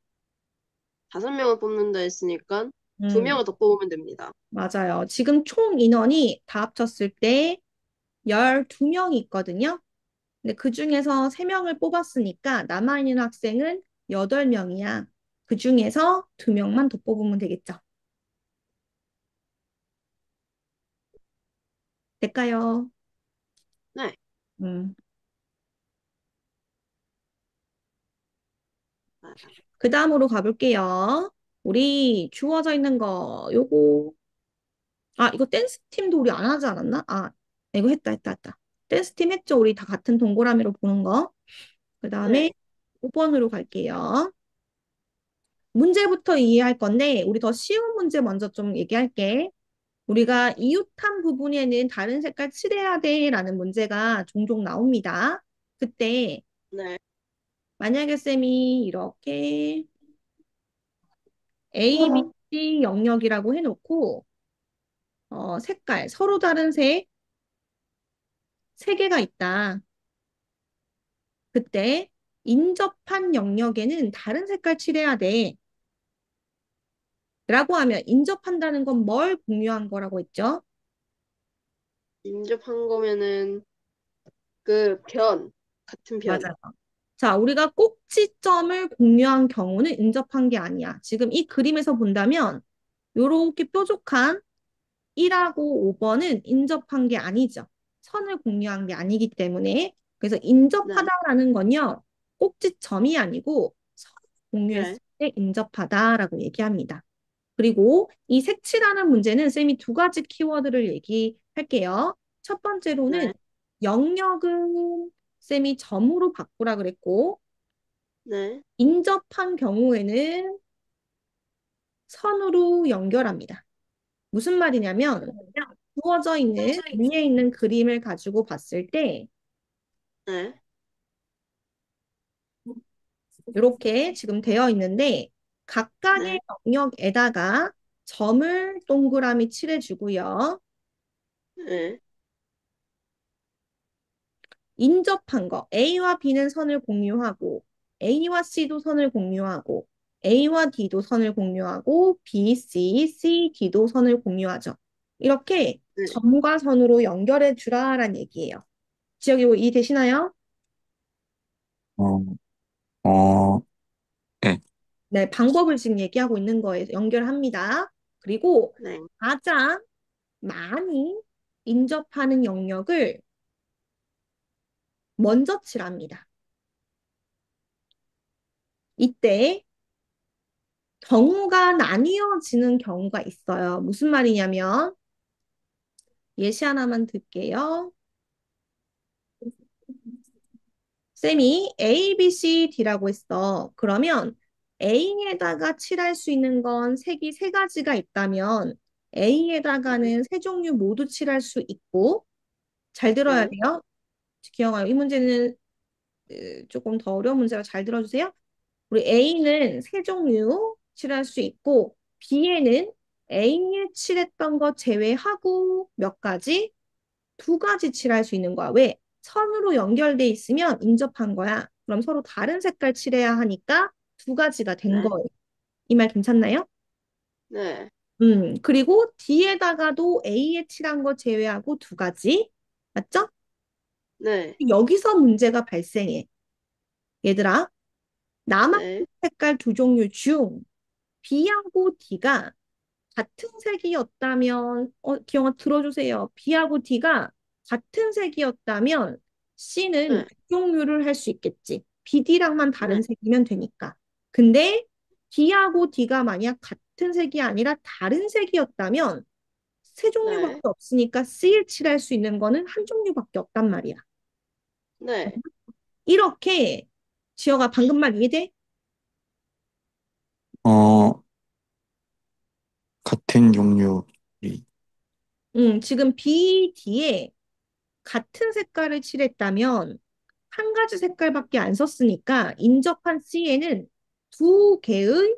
5명을 뽑는다 했으니까, 두 음, 명을 더 뽑으면 됩니다. 맞아요. 지금 총 인원이 다 합쳤을 때 12명이 있거든요. 근데 그 중에서 3명을 뽑았으니까 남아있는 학생은 8명이야. 그 중에서 2명만 더 뽑으면 되겠죠. 될까요? 네. 음. 아, 그 다음으로 가볼게요. 우리 주어져 있는 거, 요거. 아, 이거 댄스 팀도 우리 안 하지 않았나? 아, 이거 했다. 댄스 팀 했죠? 우리 다 같은 동그라미로 보는 거. 그 다음에 네. 5번으로 갈게요. 문제부터 이해할 건데, 우리 더 쉬운 문제 먼저 좀 얘기할게. 우리가 이웃한 부분에는 다른 색깔 칠해야 돼 라는 문제가 종종 나옵니다. 그때 네. 만약에 쌤이 이렇게 A, B, C 영역이라고 해놓고 색깔 서로 다른 색 세 개가 있다. 그때 인접한 영역에는 다른 색깔 칠해야 돼. 라고 하면 인접한다는 건 뭘 공유한 거라고 했죠? 인접한 거면은 같은 편. 맞아요. 자, 우리가 꼭지점을 공유한 경우는 인접한 게 아니야. 지금 이 그림에서 본다면 요렇게 뾰족한 1하고 5번은 인접한 게 아니죠. 선을 공유한 게 아니기 때문에. 그래서 네. 인접하다라는 건요. 꼭지점이 아니고 선을 네. 공유했을 때 인접하다라고 얘기합니다. 그리고 이 색칠하는 문제는 쌤이 두 가지 키워드를 얘기할게요. 첫 번째로는 네. 영역은 쌤이 점으로 바꾸라 그랬고 네. 인접한 경우에는 선으로 연결합니다. 무슨 말이냐면 주어져 있는 위에 있는 그림을 가지고 봤을 때 네. 이렇게 지금 되어 있는데 각각의 네. 영역에다가 점을 동그라미 칠해주고요. 네. 인접한 거 A와 B는 선을 공유하고 A와 C도 선을 공유하고 A와 D도 선을 공유하고 B, C, D도 선을 공유하죠. 이렇게 네. 점과 선으로 연결해 주라란 얘기예요. 지역이 뭐 이해되시나요? 어, 어, 네. 네, 방법을 지금 얘기하고 있는 거예요. 연결합니다. 그리고 네. 가장 많이 인접하는 영역을 먼저 칠합니다. 이때 경우가 나뉘어지는 경우가 있어요. 무슨 말이냐면 예시 하나만 들게요. 쌤이 A, B, C, D라고 했어. 그러면 A에다가 칠할 수 있는 건 색이 세 가지가 있다면 A에다가는 세 종류 모두 칠할 수 있고 잘 들어야 네. 돼요. 기억하요. 이 문제는 조금 더 어려운 문제라 잘 들어주세요. 우리 A는 세 종류 칠할 수 있고 B에는 A에 칠했던 거 제외하고 몇 가지? 2가지 칠할 수 있는 거야. 왜? 선으로 연결돼 있으면 인접한 거야. 그럼 서로 다른 색깔 칠해야 하니까 2가지가 된 네. 거예요. 이 말 괜찮나요? 네. 그리고 D에다가도 A에 칠한 거 제외하고 2가지. 맞죠? 네. 여기서 문제가 발생해. 얘들아, 남아있는 네. 색깔 2종류 중 B하고 D가 같은 색이었다면, 기영아 들어주세요. B하고 D가 같은 색이었다면 C는 네. 그 종류를 할 수 있겠지. BD랑만 네. 다른 색이면 되니까. 근데 B하고 D가 만약 같은 색이 아니라 다른 색이었다면 세 종류밖에 네. 없으니까 C에 칠할 수 있는 거는 한 종류밖에 없단 말이야. 네. 이렇게 지어가 방금 말 이해돼? 어, 같은 종류, 지금 B, D에 같은 색깔을 칠했다면 한 가지 색깔밖에 안 썼으니까 인접한 C에는 2개의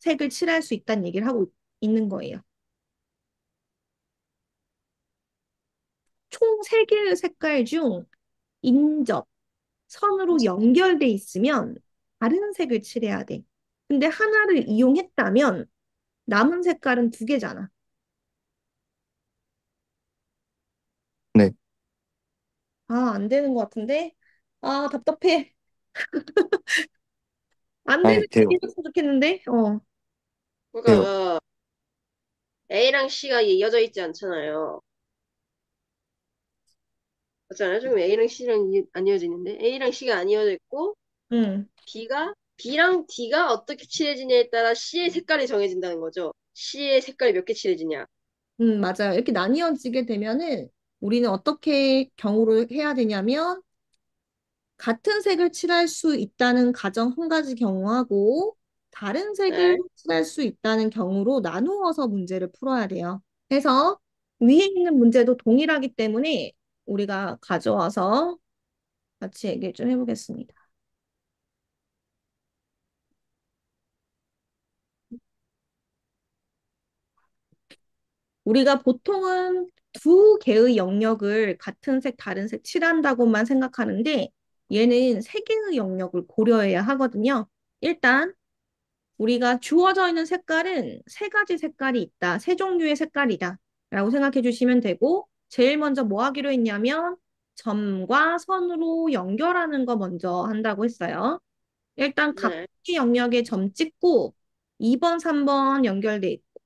색을 칠할 수 있다는 얘기를 하고 있는 거예요. 총 3개의 색깔 중 인접, 선으로 연결돼 있으면 다른 색을 칠해야 돼. 근데 하나를 이용했다면 남은 색깔은 2개잖아. 네. 아, 안 되는 것 같은데? 아, 답답해. 안 되는 아니, 돼요. 얘기했으면 좋겠는데? 돼요. 그러니까 A랑 C가 이어져 있지 않잖아요. 맞잖아요. 좀 A랑 C랑 안 이어져 있는데 A랑 C가 안 이어져 있고 응, B랑 D가 어떻게 칠해지냐에 따라 C의 색깔이 정해진다는 거죠. C의 색깔이 몇 개 칠해지냐. 맞아요. 이렇게 나뉘어지게 되면은 우리는 어떻게 경우를 해야 되냐면 같은 색을 칠할 수 있다는 가정 한 가지 경우하고 다른 색을 네, 칠할 수 있다는 경우로 나누어서 문제를 풀어야 돼요. 그래서 위에 있는 문제도 동일하기 때문에 우리가 가져와서 같이 얘기를 좀 해보겠습니다. 우리가 보통은 두 개의 영역을 같은 색, 다른 색 칠한다고만 생각하는데 얘는 세 개의 영역을 고려해야 하거든요. 일단 우리가 주어져 있는 색깔은 세 가지 색깔이 있다. 세 종류의 색깔이다. 라고 생각해 주시면 되고 제일 먼저 뭐 하기로 했냐면 점과 선으로 연결하는 거 먼저 한다고 했어요. 일단 네, 각기 영역에 점 찍고 2번, 3번 연결돼 있고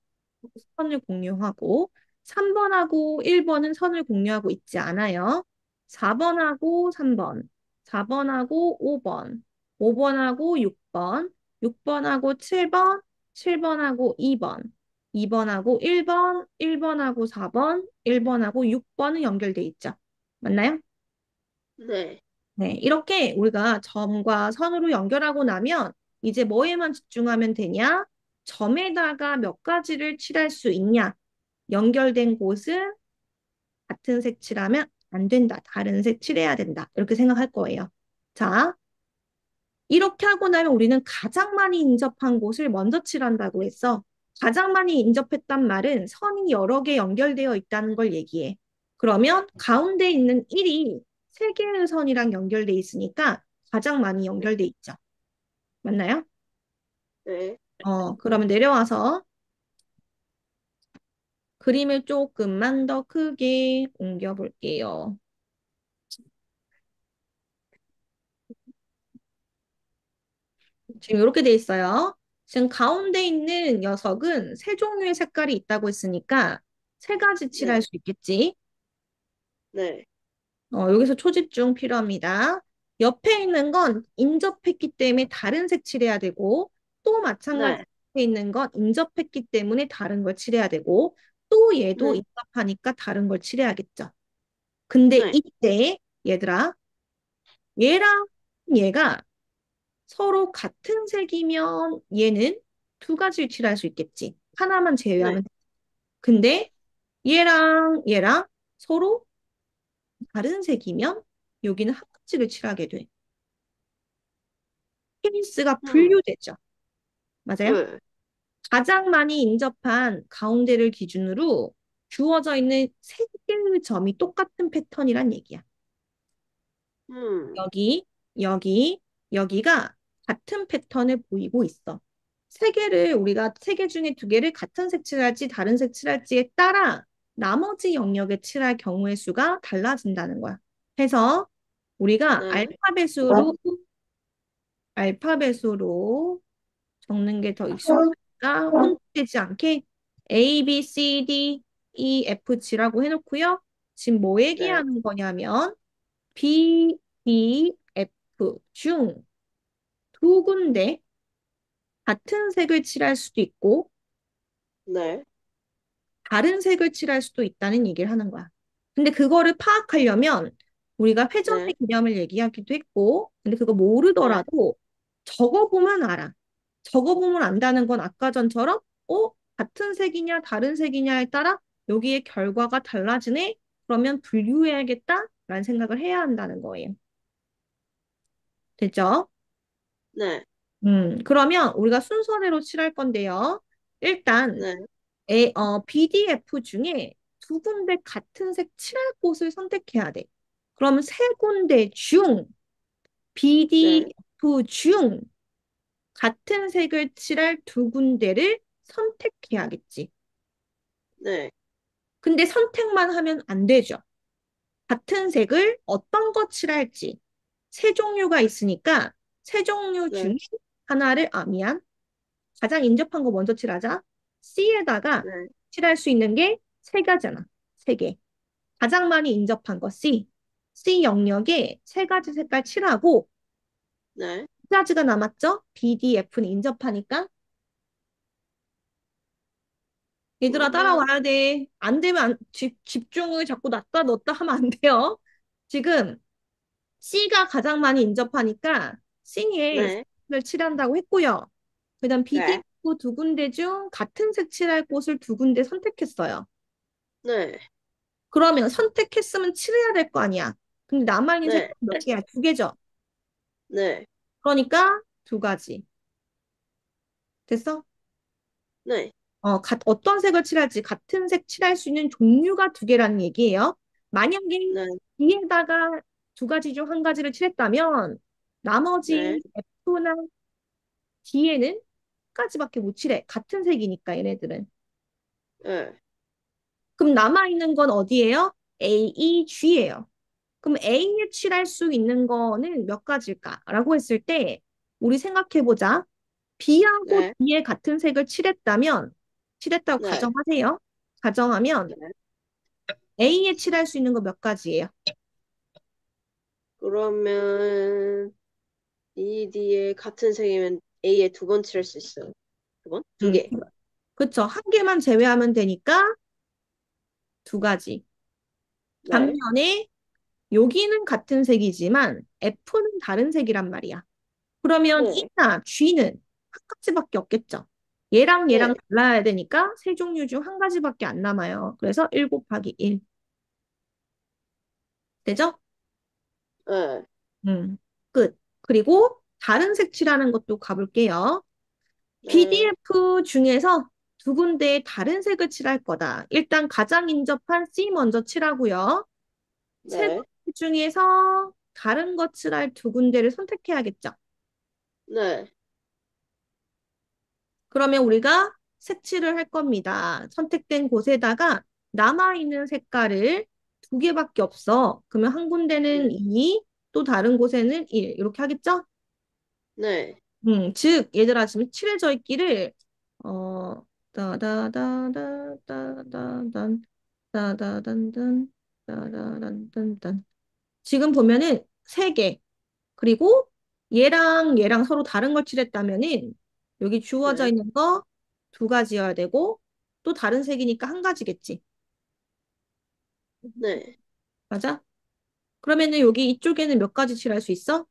선을 공유하고 3번하고 1번은 선을 공유하고 있지 않아요. 4번하고 3번, 4번하고 5번, 5번하고 6번, 6번하고 7번, 7번하고 2번, 2번하고 1번, 1번하고 4번, 1번하고 6번은 연결돼 있죠. 맞나요? 네, 네, 이렇게 우리가 점과 선으로 연결하고 나면 이제 뭐에만 집중하면 되냐? 점에다가 몇 가지를 칠할 수 있냐? 연결된 곳은 같은 색 칠하면 안 된다. 다른 색 칠해야 된다. 이렇게 생각할 거예요. 자, 이렇게 하고 나면 우리는 가장 많이 인접한 곳을 먼저 칠한다고 했어. 가장 많이 인접했단 말은 선이 여러 개 연결되어 있다는 걸 얘기해. 그러면 가운데 있는 1이 세 개의 선이랑 연결돼 있으니까 가장 많이 연결돼 있죠. 맞나요? 네, 그러면 내려와서 그림을 조금만 더 크게 옮겨 볼게요. 지금 이렇게 돼 있어요. 지금 가운데 있는 녀석은 세 종류의 색깔이 있다고 했으니까 세 가지 칠할 네, 수 있겠지. 네, 여기서 초집중 필요합니다. 옆에 있는 건 인접했기 때문에 다른 색 칠해야 되고, 또 마찬가지 네, 옆에 있는 건 인접했기 때문에 다른 걸 칠해야 되고, 또 얘도 네, 인접하니까 다른 걸 칠해야겠죠. 근데 네, 이때, 얘들아, 얘랑 얘가 서로 같은 색이면 얘는 두 가지를 칠할 수 있겠지. 하나만 네, 제외하면. 근데 얘랑 서로 다른 색이면 여기는 한 가지를 칠하게 돼. 케이스가 음, 분류되죠. 맞아요? 네, 가장 많이 인접한 가운데를 기준으로 주어져 있는 세 개의 점이 똑같은 패턴이란 얘기야. 음, 여기, 여기, 여기가 같은 패턴을 보이고 있어. 세 개를 우리가 세 개 중에 두 개를 같은 색 칠할지 다른 색 칠할지에 따라 나머지 영역에 칠할 경우의 수가 달라진다는 거야. 해서 우리가 네, 알파벳으로 적는 게 더 익숙하니까 혼동되지 않게 A, B, C, D, E, F, G라고 해놓고요. 지금 뭐 네, 얘기하는 거냐면 B, D, F 중 두 군데 같은 색을 칠할 수도 있고 네, 다른 색을 칠할 수도 있다는 얘기를 하는 거야. 근데 그거를 파악하려면 우리가 회전의 네, 개념을 얘기하기도 했고, 근데 그거 네, 모르더라도 적어보면 알아. 적어보면 안다는 건 아까 전처럼, 같은 색이냐 다른 색이냐에 따라 여기에 결과가 달라지네? 그러면 분류해야겠다라는 생각을 해야 한다는 거예요. 됐죠? 네, 그러면 우리가 순서대로 칠할 건데요. 일단 네, BDF 중에 두 군데 같은 색 칠할 곳을 선택해야 돼. 그럼 세 군데 중 네, BDF 중 같은 색을 칠할 두 군데를 선택해야겠지. 네, 근데 선택만 하면 안 되죠. 같은 색을 어떤 거 칠할지. 세 종류가 있으니까 세 종류 네, 중에 하나를, 아, 미안. 가장 인접한 거 먼저 칠하자. C에다가 네, 칠할 수 있는 게 세 가지잖아. 세 개. 가장 많이 인접한 거 C. C 영역에 세 가지 색깔 칠하고 네. 두 가지가 남았죠? B, D, F는 인접하니까. 얘들아 그러면, 따라와야 돼. 안 되면 집중을 자꾸 놨다 넣었다 하면 안 돼요. 지금 C가 가장 많이 인접하니까 C에 네, 색을 칠한다고 했고요. 그다음 네, BDF 두 군데 중 같은 색 칠할 곳을 두 군데 선택했어요. 네, 그러면 선택했으면 칠해야 될 거 아니야. 근데 남아있는 색깔 네, 몇 개야? 두 개죠. 네, 그러니까 두 가지. 됐어? 네, 어떤 색을 칠할지 같은 색 칠할 수 있는 종류가 두 개라는 얘기예요. 만약에 네, B에다가 두 가지 중 한 가지를 칠했다면 네, 나머지 F나 D에는 한 가지밖에 못 칠해. 같은 색이니까 얘네들은. 네, 그럼 남아있는 건 어디예요? A, E, G예요. 그럼 A에 칠할 수 있는 거는 몇 가지일까라고 했을 때 우리 생각해보자. B하고 네, D에 같은 색을 칠했다고 네, 가정하세요. 가정하면 네. A에 칠할 수 있는 거 몇 가지예요? 그러면, BD에 같은 색이면 A에 두 번 칠할 수 있어요. 두 번? 두 음, 개. 그쵸. 한 개만 제외하면 되니까 두 가지. 네, 반면에 여기는 같은 색이지만 F는 다른 색이란 말이야. 그러면 네, E나 G는 한 가지밖에 없겠죠. 얘랑 네, 달라야 되니까 세 종류 중 한 가지밖에 안 남아요. 그래서 1 곱하기 1. 되죠? 네, 끝. 그리고 다른 색칠하는 것도 가볼게요. 네, PDF 중에서 두 군데에 다른 색을 칠할 거다. 일단 가장 인접한 C 먼저 칠하고요. 세 네, 군데 중에서 다른 거 칠할 두 군데를 선택해야겠죠. 네, 그러면 우리가 색칠을 할 겁니다. 선택된 곳에다가 남아있는 색깔을 두 개밖에 없어. 그러면 한 군데는 네, 2, 또 다른 곳에는 1. 이렇게 하겠죠? 네, 즉, 얘들아, 지금 칠해져 있기를, 어, 따다다다다다단, 따다단단, 따다단단단. 지금 보면은 세 개. 그리고 얘랑 서로 다른 걸 칠했다면은 여기 주어져 네, 있는 거 두 가지여야 되고 또 다른 색이니까 한 가지겠지. 네. 맞아? 그러면은 여기 이쪽에는 몇 가지 칠할 수 있어?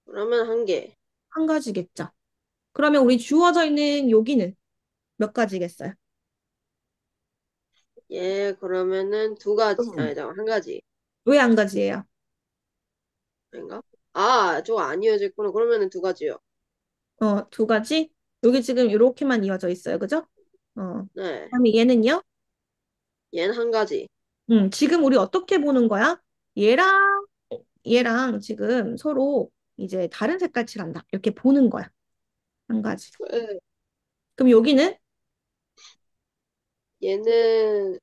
그러면 한 개. 한 가지겠죠. 그러면 우리 주어져 있는 여기는 몇 가지겠어요? 예, 그러면은 두 가지. 아니, 잠깐, 한 가지. 왜 한 가지예요? 아닌가? 아, 저거 안 이어졌구나. 그러면은 두 가지요. 두 가지? 여기 지금 이렇게만 이어져 있어요. 그죠? 네. 그다음에 얘는요? 얘는 한 가지. 지금 우리 어떻게 보는 거야? 얘랑 지금 서로 이제 다른 색깔 칠한다. 이렇게 보는 거야. 한 가지. 네. 그럼 여기는 얘는,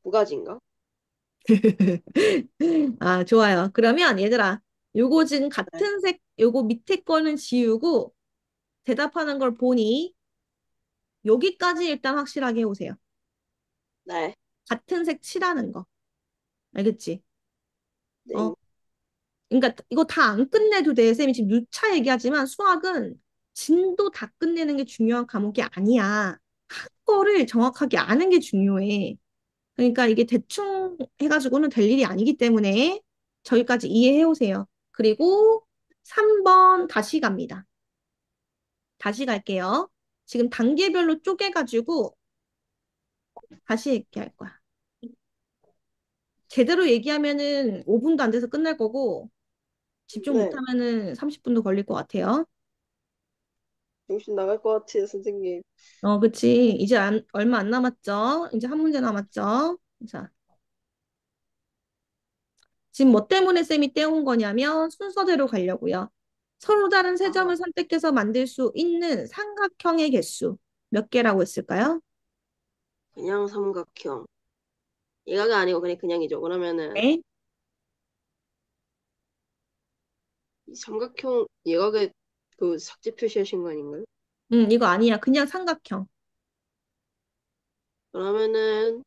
두 가지인가? 아, 좋아요. 그러면 얘들아, 요거 지금 네. 같은 색, 요거 밑에 거는 지우고 대답하는 걸 보니 여기까지 일단 확실하게 해오세요. 네. 같은 색 칠하는 거. 알겠지? 어, 네. 그러니까 이거 다 안 끝내도 돼. 쌤이 지금 6차 얘기하지만 수학은 진도 다 끝내는 게 중요한 과목이 아니야. 한 거를 정확하게 아는 게 중요해. 그러니까 이게 대충 해가지고는 될 일이 아니기 때문에 저기까지 이해해 오세요. 그리고 3번 다시 갑니다. 다시 갈게요. 지금 단계별로 쪼개가지고 다시 얘기할 거야. 제대로 얘기하면은 5분도 안 돼서 끝날 거고 집중 네. 못하면은 30분도 걸릴 것 같아요. 정신 나갈 것 같아요, 선생님. 그치. 이제 얼마 안 남았죠? 이제 한 문제 남았죠? 자, 지금 뭐 때문에 쌤이 떼온 거냐면 순서대로 가려고요. 서로 다른 세 아, 점을 선택해서 만들 수 있는 삼각형의 개수 몇 개라고 했을까요? 그냥 삼각형. 예각이 아니고 그냥 그냥이죠. 그러면은 네. 이 삼각형 예각에 그 삭제 표시하신 거 아닌가요? 이거 아니야. 그냥 삼각형. 그러면은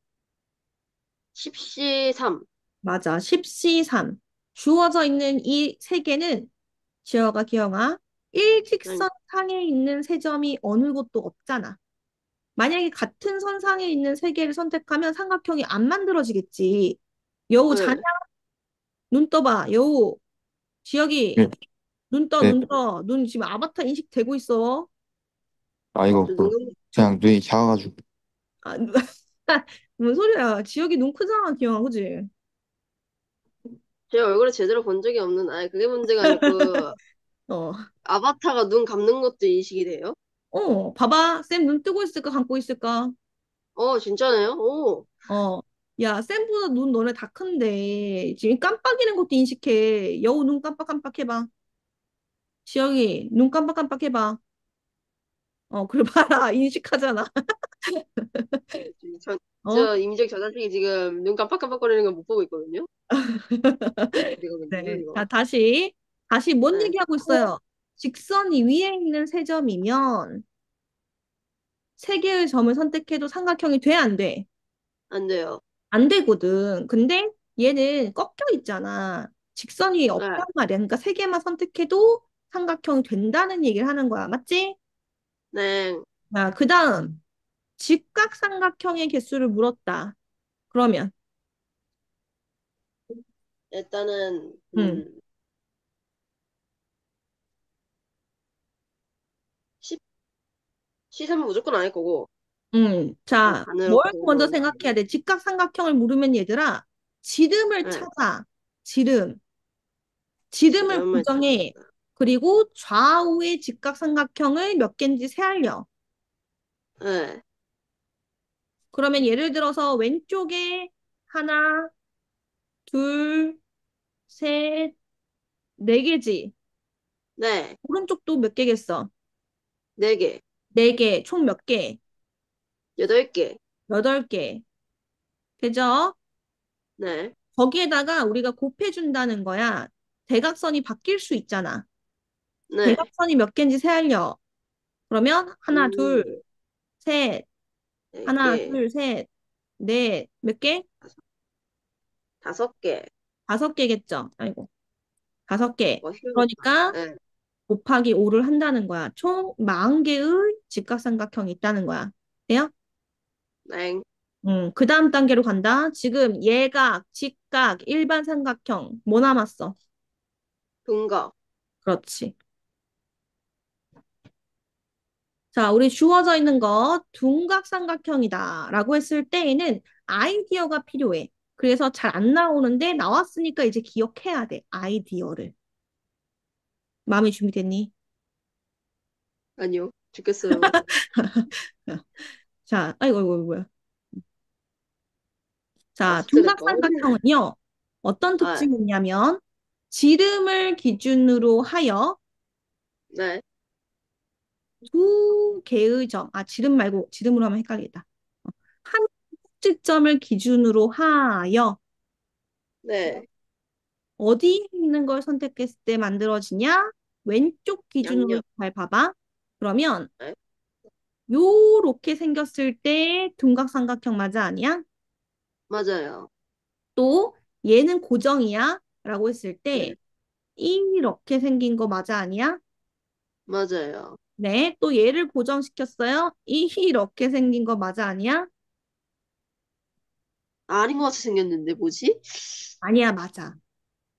10시 3. 맞아. 10시 3. 주어져 있는 이 세 개는 지어가 기영아. 네. 일직선 상에 있는 세 점이 어느 곳도 없잖아. 만약에 같은 선상에 있는 세 개를 선택하면 삼각형이 안 만들어지겠지. 여우 자냐? 네. 눈 떠봐. 여우. 지혁이. 네, 눈 떠, 네. 눈 떠. 눈 지금 아바타 인식되고 있어. 아, 이거 저 눈, 그냥 눈이 작아가지고. 아, 뭔 소리야. 지혁이 눈 크잖아, 기영아. 그지? 제 얼굴을 제대로 본 적이 없는, 아니, 그게 문제가 아니고, 어. 아바타가 눈 감는 것도 인식이 돼요? 봐봐. 쌤 눈 뜨고 있을까, 감고 있을까? 진짜네요? 오, 어. 야, 쌤보다 눈 너네 다 큰데. 지금 깜빡이는 것도 인식해. 여우 눈 깜빡깜빡 해봐. 지혁이 눈 깜빡깜빡 해봐. 그래 봐라. 인식하잖아. 저, 어? 저 임의적 저 자식이 지금 눈 깜빡깜빡거리는 걸 못 보고 있거든요? 되거든요, 네. 자, 이거. 다시 뭔 네. 얘기하고 있어요? 직선이 위에 있는 세 점이면 세 개의 점을 선택해도 삼각형이 돼, 안 돼? 안 돼요. 안 되거든. 근데 얘는 꺾여 있잖아. 직선이 네. 없단 말이야. 그러니까 세 개만 선택해도 삼각형이 된다는 얘기를 하는 거야. 맞지? 네. 자, 그 다음, 직각삼각형의 개수를 물었다. 그러면, 일단은, 음, 10, 시세는 무조건 아닐 거고, 자, 반으로 뭘 먼저 보면, 생각해야 돼? 직각삼각형을 물으면 얘들아, 지름을 네. 찾아. 지름. 지름을 지름을 고정해. 찾는다. 그리고 좌우의 직각삼각형을 몇 개인지 세알려. 네. 그러면 예를 들어서 왼쪽에 하나, 둘, 셋, 네 개지. 네. 오른쪽도 몇 개겠어? 4개. 네 개. 총 몇 개? 8개. 여덟 개. 그죠? 네. 거기에다가 우리가 곱해준다는 거야. 대각선이 바뀔 수 있잖아. 네. 대각선이 몇 개인지 세알려. 그러면 하나, 둘, 음, 셋, 하나, 4개. 둘, 셋, 넷, 몇 개? 5개. 다섯 개겠죠? 아이고, 다섯 개. 쉬우니까. 그러니까 네. 곱하기 5를 한다는 거야. 총 40개의 직각삼각형이 있다는 거야. 돼요? 네. 그 다음 단계로 간다. 지금 예각, 직각, 일반 삼각형 뭐 남았어? 둔거. 그렇지. 자, 우리 주어져 있는 거 둔각삼각형이다 라고 했을 때에는 아이디어가 필요해. 그래서 잘 안 나오는데 나왔으니까 이제 기억해야 돼. 아이디어를. 마음이 준비됐니? 아니요. 죽겠어요. 자, 아이고, 이거 뭐야. 자, 숙제 될까? 둔각삼각형은요, 어떤 아, 특징이 있냐면, 지름을 기준으로 하여 네. 두 개의 점, 지름 말고, 지름으로 하면 헷갈리겠다. 한 꼭지점을 기준으로 하여 네. 어디에 있는 걸 선택했을 때 만들어지냐? 왼쪽 기준으로 양옆. 잘 봐봐. 그러면 네. 요렇게 생겼을 때 둔각삼각형 맞아 아니야? 맞아요. 또 얘는 고정이야? 라고 했을 때 네. 이렇게 생긴 거 맞아 아니야? 맞아요. 네. 또 얘를 고정시켰어요? 이렇게 생긴 거 맞아 아니야? 아닌 것 같이 생겼는데, 뭐지? 아니야, 맞아.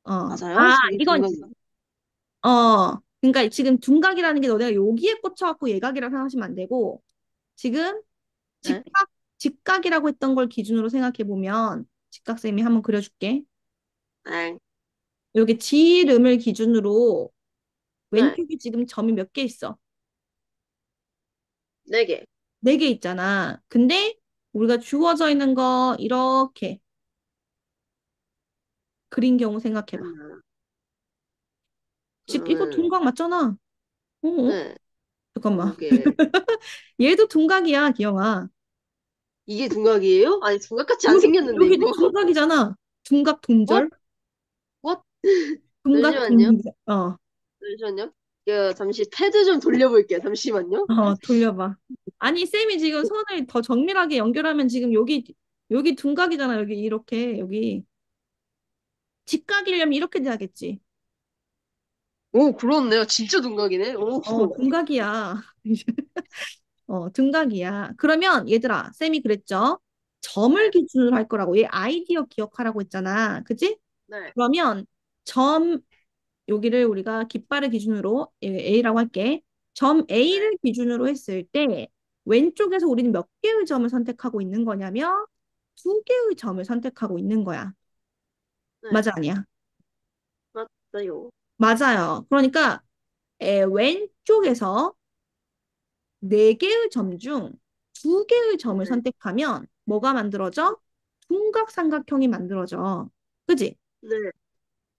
맞아요? 저게 이건 둔건가? 그러니까 지금 둔각이라는 게 너네가 여기에 꽂혀갖고 예각이라고 생각하시면 안 되고 지금 네. 직각이라고 했던 걸 기준으로 생각해 보면 직각쌤이 한번 그려줄게. 네. 여기 지름을 기준으로 네. 왼쪽에 지금 점이 몇 개 있어? 4개. 네 개 있잖아. 근데 우리가 주어져 있는 거 이렇게 그린 경우 생각해 봐. 하나, 이거 그러면, 둔각 맞잖아. 어? 네, 잠깐만. 두 개. 얘도 둔각이야, 기영아. 이게 둔각이에요? 아니, 둔각같이 안 여기, 생겼는데, 여기도 이거? 둔각이잖아. 둔각 What? 동절? What? 둔각 잠시만요. 동절. 잠시만요. 잠시 패드 좀 돌려볼게요. 잠시만요. 돌려봐. 아니, 쌤이 지금 손을 더 정밀하게 연결하면 지금 여기 둔각이잖아. 여기 이렇게, 여기. 직각이려면 이렇게 돼야겠지. 오, 그렇네요. 진짜 둔각이네. 오. 둔각이야. 둔각이야. 그러면 얘들아, 쌤이 그랬죠? 점을 네, 기준으로 할 거라고. 얘 아이디어 기억하라고 했잖아. 그치? 네, 그러면 점, 여기를 우리가 깃발을 기준으로 A라고 할게. 점 네, A를 기준으로 했을 때 왼쪽에서 우리는 몇 개의 점을 선택하고 있는 거냐면 두 개의 점을 선택하고 있는 거야. 네. 맞아, 아니야? 맞아요. 맞아요. 그러니까 왼쪽에서 네 개의 점 중 두 개의 점을 네, 선택하면 뭐가 만들어져? 둔각삼각형이 만들어져. 그지? 네,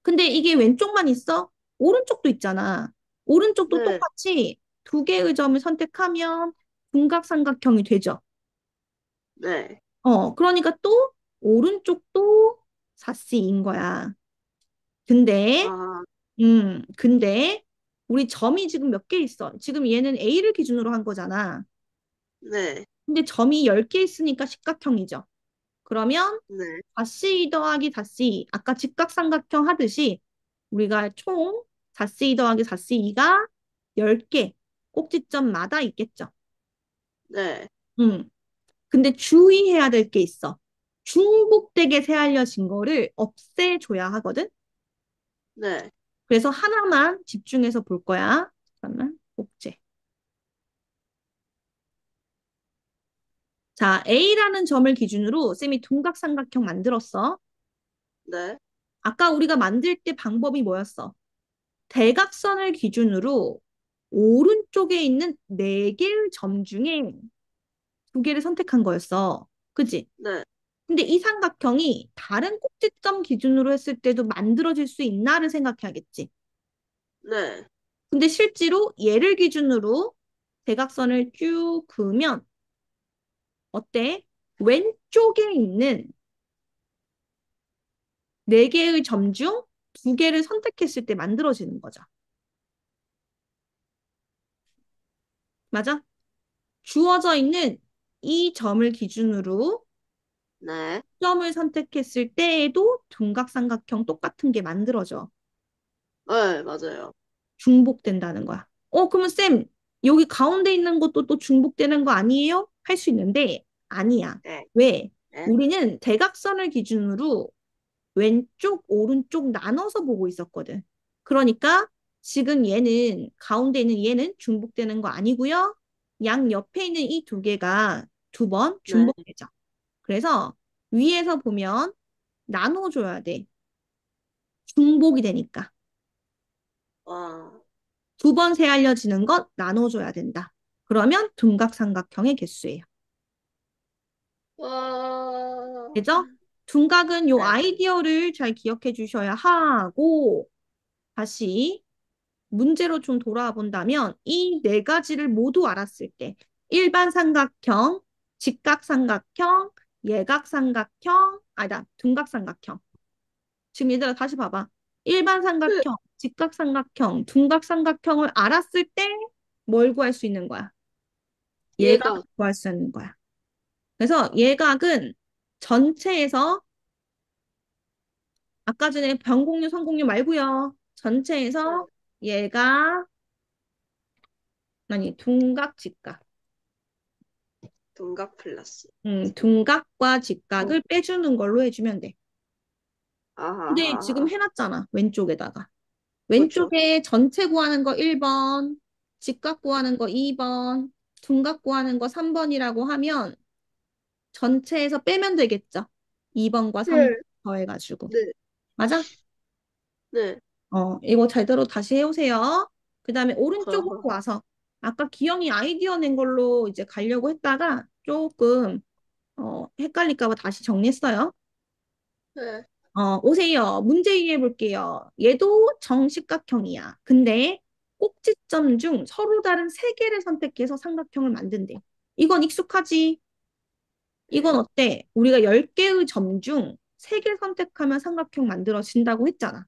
근데 이게 왼쪽만 있어? 오른쪽도 있잖아. 오른쪽도 네, 똑같이 두 개의 점을 선택하면 둔각삼각형이 되죠. 네. 그러니까 또 오른쪽도 4C인 거야. 근데, 아, 근데 우리 점이 지금 몇 개 있어? 지금 얘는 A를 기준으로 한 거잖아. 네, 근데 점이 10개 있으니까 십각형이죠. 그러면 네, 4C 더하기 4C, 아까 직각삼각형 하듯이 우리가 총 4C 더하기 4C가 10개 꼭지점마다 있겠죠. 네, 음. 근데 주의해야 될 게 있어. 중복되게 새알려진 거를 없애줘야 하거든. 네, 그래서 하나만 집중해서 볼 거야. 잠깐만, 복제. 자, A라는 점을 기준으로 쌤이 둔각삼각형 만들었어. 네, 아까 우리가 만들 때 방법이 뭐였어? 대각선을 기준으로 오른쪽에 있는 네 개의 점 중에 두 개를 선택한 거였어. 그지? 네, 근데 이 삼각형이 다른 꼭지점 기준으로 했을 때도 만들어질 수 있나를 생각해야겠지. 네. 근데 실제로 얘를 기준으로 대각선을 쭉 그으면 어때? 왼쪽에 있는 네 개의 점 중 두 개를 선택했을 때 만들어지는 거죠. 맞아? 주어져 있는 이 점을 기준으로 네. 점을 선택했을 때에도 둔각삼각형 똑같은 게 만들어져. 네, 맞아요. 중복된다는 거야. 그러면 쌤, 여기 가운데 있는 것도 또 중복되는 거 아니에요? 할 수 있는데, 아니야. 네, 왜? 네, 우리는 대각선을 기준으로 왼쪽, 오른쪽 나눠서 보고 있었거든. 그러니까 지금 얘는, 가운데 있는 얘는 중복되는 거 아니고요. 양 옆에 있는 이 두 개가 두 번 네. 중복되죠. 그래서 위에서 보면 나눠줘야 돼. 중복이 되니까. 와, 두 번 새알려지는 것 나눠줘야 된다. 그러면 둔각삼각형의 개수예요. 와. 그죠? 둔각은 요 네, 아이디어를 잘 기억해 주셔야 하고, 다시 문제로 좀 돌아와 본다면, 이 네 가지를 모두 알았을 때, 일반 삼각형, 직각삼각형, 예각삼각형, 아니다, 둔각삼각형. 지금 얘들아 다시 봐봐. 일반 삼각형, 직각삼각형, 둔각삼각형을 알았을 때 뭘 구할 수 있는 거야? 예각을 얘가, 구할 수 있는 거야. 그래서 예각은 전체에서 아까 전에 변곡률, 성공률 말고요. 네. 전체에서 예각, 아니 둔각, 직각. 둔각 플러스. 둔각과 직각을 빼주는 걸로 해주면 돼. 근데 지금 아하하하. 해놨잖아. 왼쪽에다가. 그렇죠. 왼쪽에 전체 구하는 거 1번, 직각 구하는 거 2번, 둔각 구하는 거 3번이라고 하면 전체에서 빼면 되겠죠. 2번과 3번 네, 더해가지고. 네, 맞아? 네. 이거 제대로 다시 해오세요. 그 다음에 오른쪽으로 아하. 와서 아까 기영이 아이디어 낸 걸로 이제 가려고 했다가 조금 헷갈릴까 봐 다시 정리했어요. 네. 오세요. 문제 이해해 볼게요. 얘도 정식각형이야. 근데 꼭지점 중 서로 다른 세 개를 선택해서 삼각형을 만든대. 이건 익숙하지? 이건 네. 어때? 우리가 10개의 점 중 3개 선택하면 삼각형 만들어진다고 했잖아.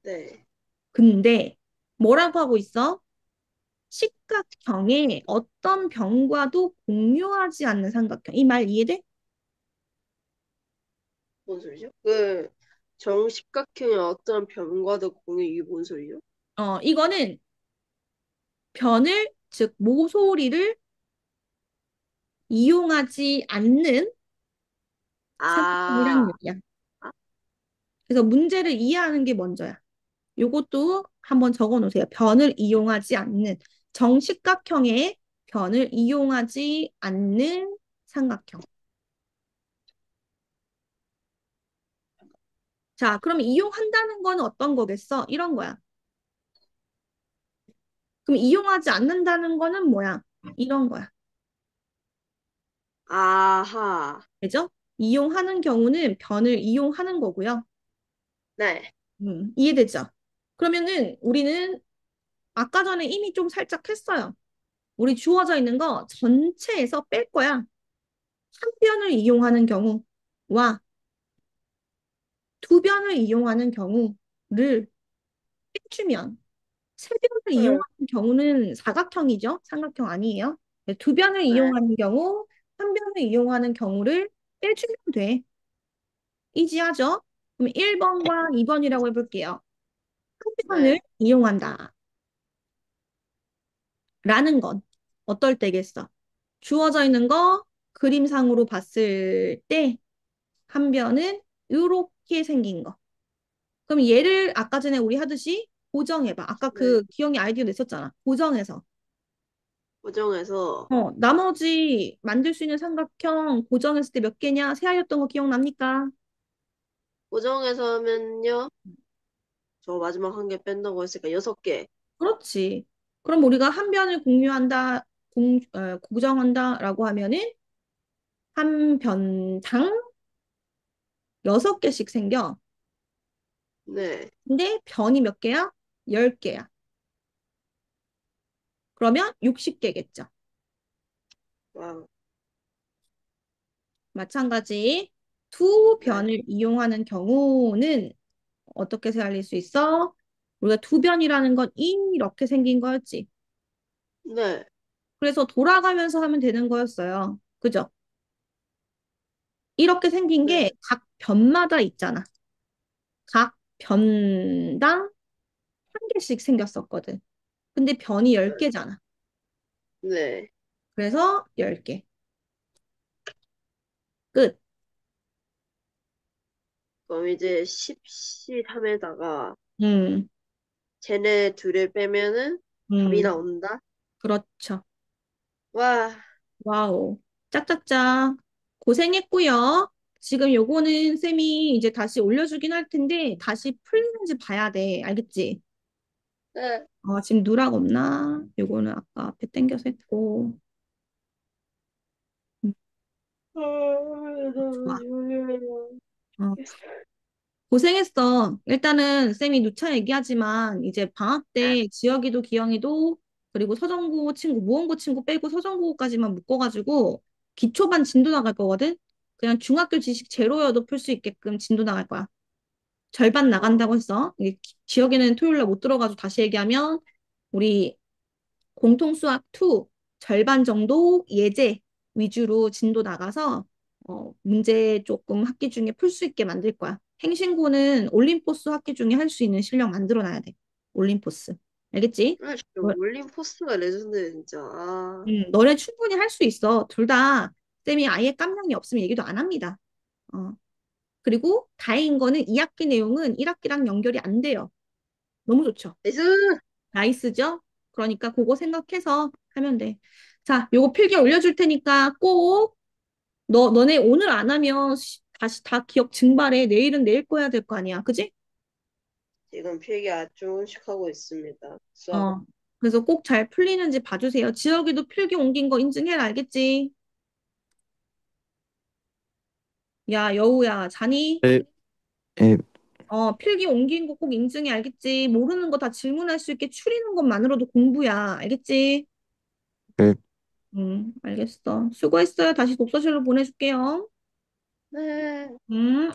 네. 근데 뭐라고 하고 있어? 식각형의 어떤 변과도 공유하지 않는 삼각형. 이 말 이해돼? 뭔 소리죠? 그 정십각형의 어떤 변과도 공유 이게 뭔 소리죠? 이거는 변을, 즉 모서리를 이용하지 않는 삼각형이라는 아, 얘기야. 아, 그래서 문제를 이해하는 게 먼저야. 요것도 한번 적어 놓으세요. 변을 이용하지 않는 정식각형의 변을 이용하지 않는 삼각형. 자, 그럼 이용한다는 건 어떤 거겠어? 이런 거야. 그럼 이용하지 않는다는 거는 뭐야? 이런 거야. 아하. 그죠? 이용하는 경우는 변을 이용하는 거고요. 네. 이해되죠? 그러면은 우리는 아까 전에 이미 좀 살짝 했어요. 우리 주어져 있는 거 전체에서 뺄 거야. 한 변을 이용하는 경우와 두 변을 이용하는 경우를 빼주면 세 변을 네. 이용하는 경우는 사각형이죠. 삼각형 아니에요. 네, 두 변을 네. 이용하는 경우, 한 변을 이용하는 경우를 빼주면 돼. 이지하죠? 그럼 1번과 2번이라고 해볼게요. 한 변을 네. 이용한다. 라는 건 어떨 때겠어? 주어져 있는 거 그림상으로 봤을 때 한 변은 이렇게 생긴 거. 그럼 얘를 아까 전에 우리 하듯이 고정해봐. 아까 네. 그 기영이 아이디어 냈었잖아. 고정해서. 고정해서 나머지 만들 수 있는 삼각형 고정했을 때 몇 개냐? 세하였던 거 기억납니까? 고정해서 하면요. 저 마지막 한 개 뺀다고 했으니까 6개. 그렇지. 그럼 우리가 한 변을 공유한다, 고정한다라고 하면은 한 변당 6개씩 생겨. 네. 근데 변이 몇 개야? 10개야. 그러면 60개겠죠. 와우. 마찬가지 두 네. 변을 이용하는 경우는 어떻게 살릴 수 있어? 우리가 두 변이라는 건 이렇게 생긴 거였지. 네. 그래서 돌아가면서 하면 되는 거였어요. 그죠? 이렇게 생긴 게 네. 각 변마다 있잖아. 각 변당 한 개씩 생겼었거든. 근데 변이 네. 10개잖아. 네. 그래서 10개. 끝. 그럼 이제 10C3에다가 음, 쟤네 둘을 빼면은 답이 음, 나온다? 그렇죠. 와, 와우. 짝짝짝. 고생했고요. 지금 요거는 쌤이 이제 다시 올려주긴 할 텐데 다시 풀리는지 봐야 돼. 알겠지? 네. 지금 누락 없나? 요거는 아까 앞에 당겨서 했고. 음, 아, 너무 좋아. 졸려요. 어, 고생했어. 일단은 쌤이 누차 얘기하지만 이제 방학 아, 때 지혁이도 기영이도 그리고 서정고 친구, 모원고 친구 빼고 서정고까지만 묶어가지고 기초반 진도 나갈 거거든? 그냥 중학교 지식 제로여도 풀 수 있게끔 진도 나갈 거야. 절반 어, 나간다고 했어. 이게 지역에는 토요일 날 못 들어가지고 다시 얘기하면 우리 공통수학 2 절반 정도 예제 위주로 진도 나가서 문제 조금 학기 중에 풀 수 있게 만들 거야. 행신고는 올림포스 학기 중에 할 수 있는 실력 만들어 놔야 돼. 올림포스. 알겠지? 아, 진짜 너, 올림 포스가 레전드네, 진짜. 아, 너네 충분히 할 수 있어. 둘 다 쌤이 아예 깜냥이 없으면 얘기도 안 합니다. 어. 그리고 다행인 거는 2학기 내용은 1학기랑 연결이 안 돼요. 너무 좋죠? 나이스! 나이스죠? 그러니까 그거 생각해서 하면 돼. 자, 요거 필기 올려줄 테니까 꼭 너네 오늘 안 하면 다시 다 기억 증발해. 내일은 내일 거 해야 될 거 아니야. 그지? 지금 필기 아주 조금씩 하고 있습니다. 수학. 어. 그래서 꼭 잘 풀리는지 봐주세요. 지혁이도 필기 옮긴 거 인증해라. 알겠지? 야, 여우야, 자니? 네, 예, 필기 옮긴 거 꼭 인증해, 알겠지? 모르는 거 다 질문할 수 있게 추리는 것만으로도 공부야, 알겠지? 예, 알겠어. 수고했어요. 다시 독서실로 보내줄게요. 네. 음.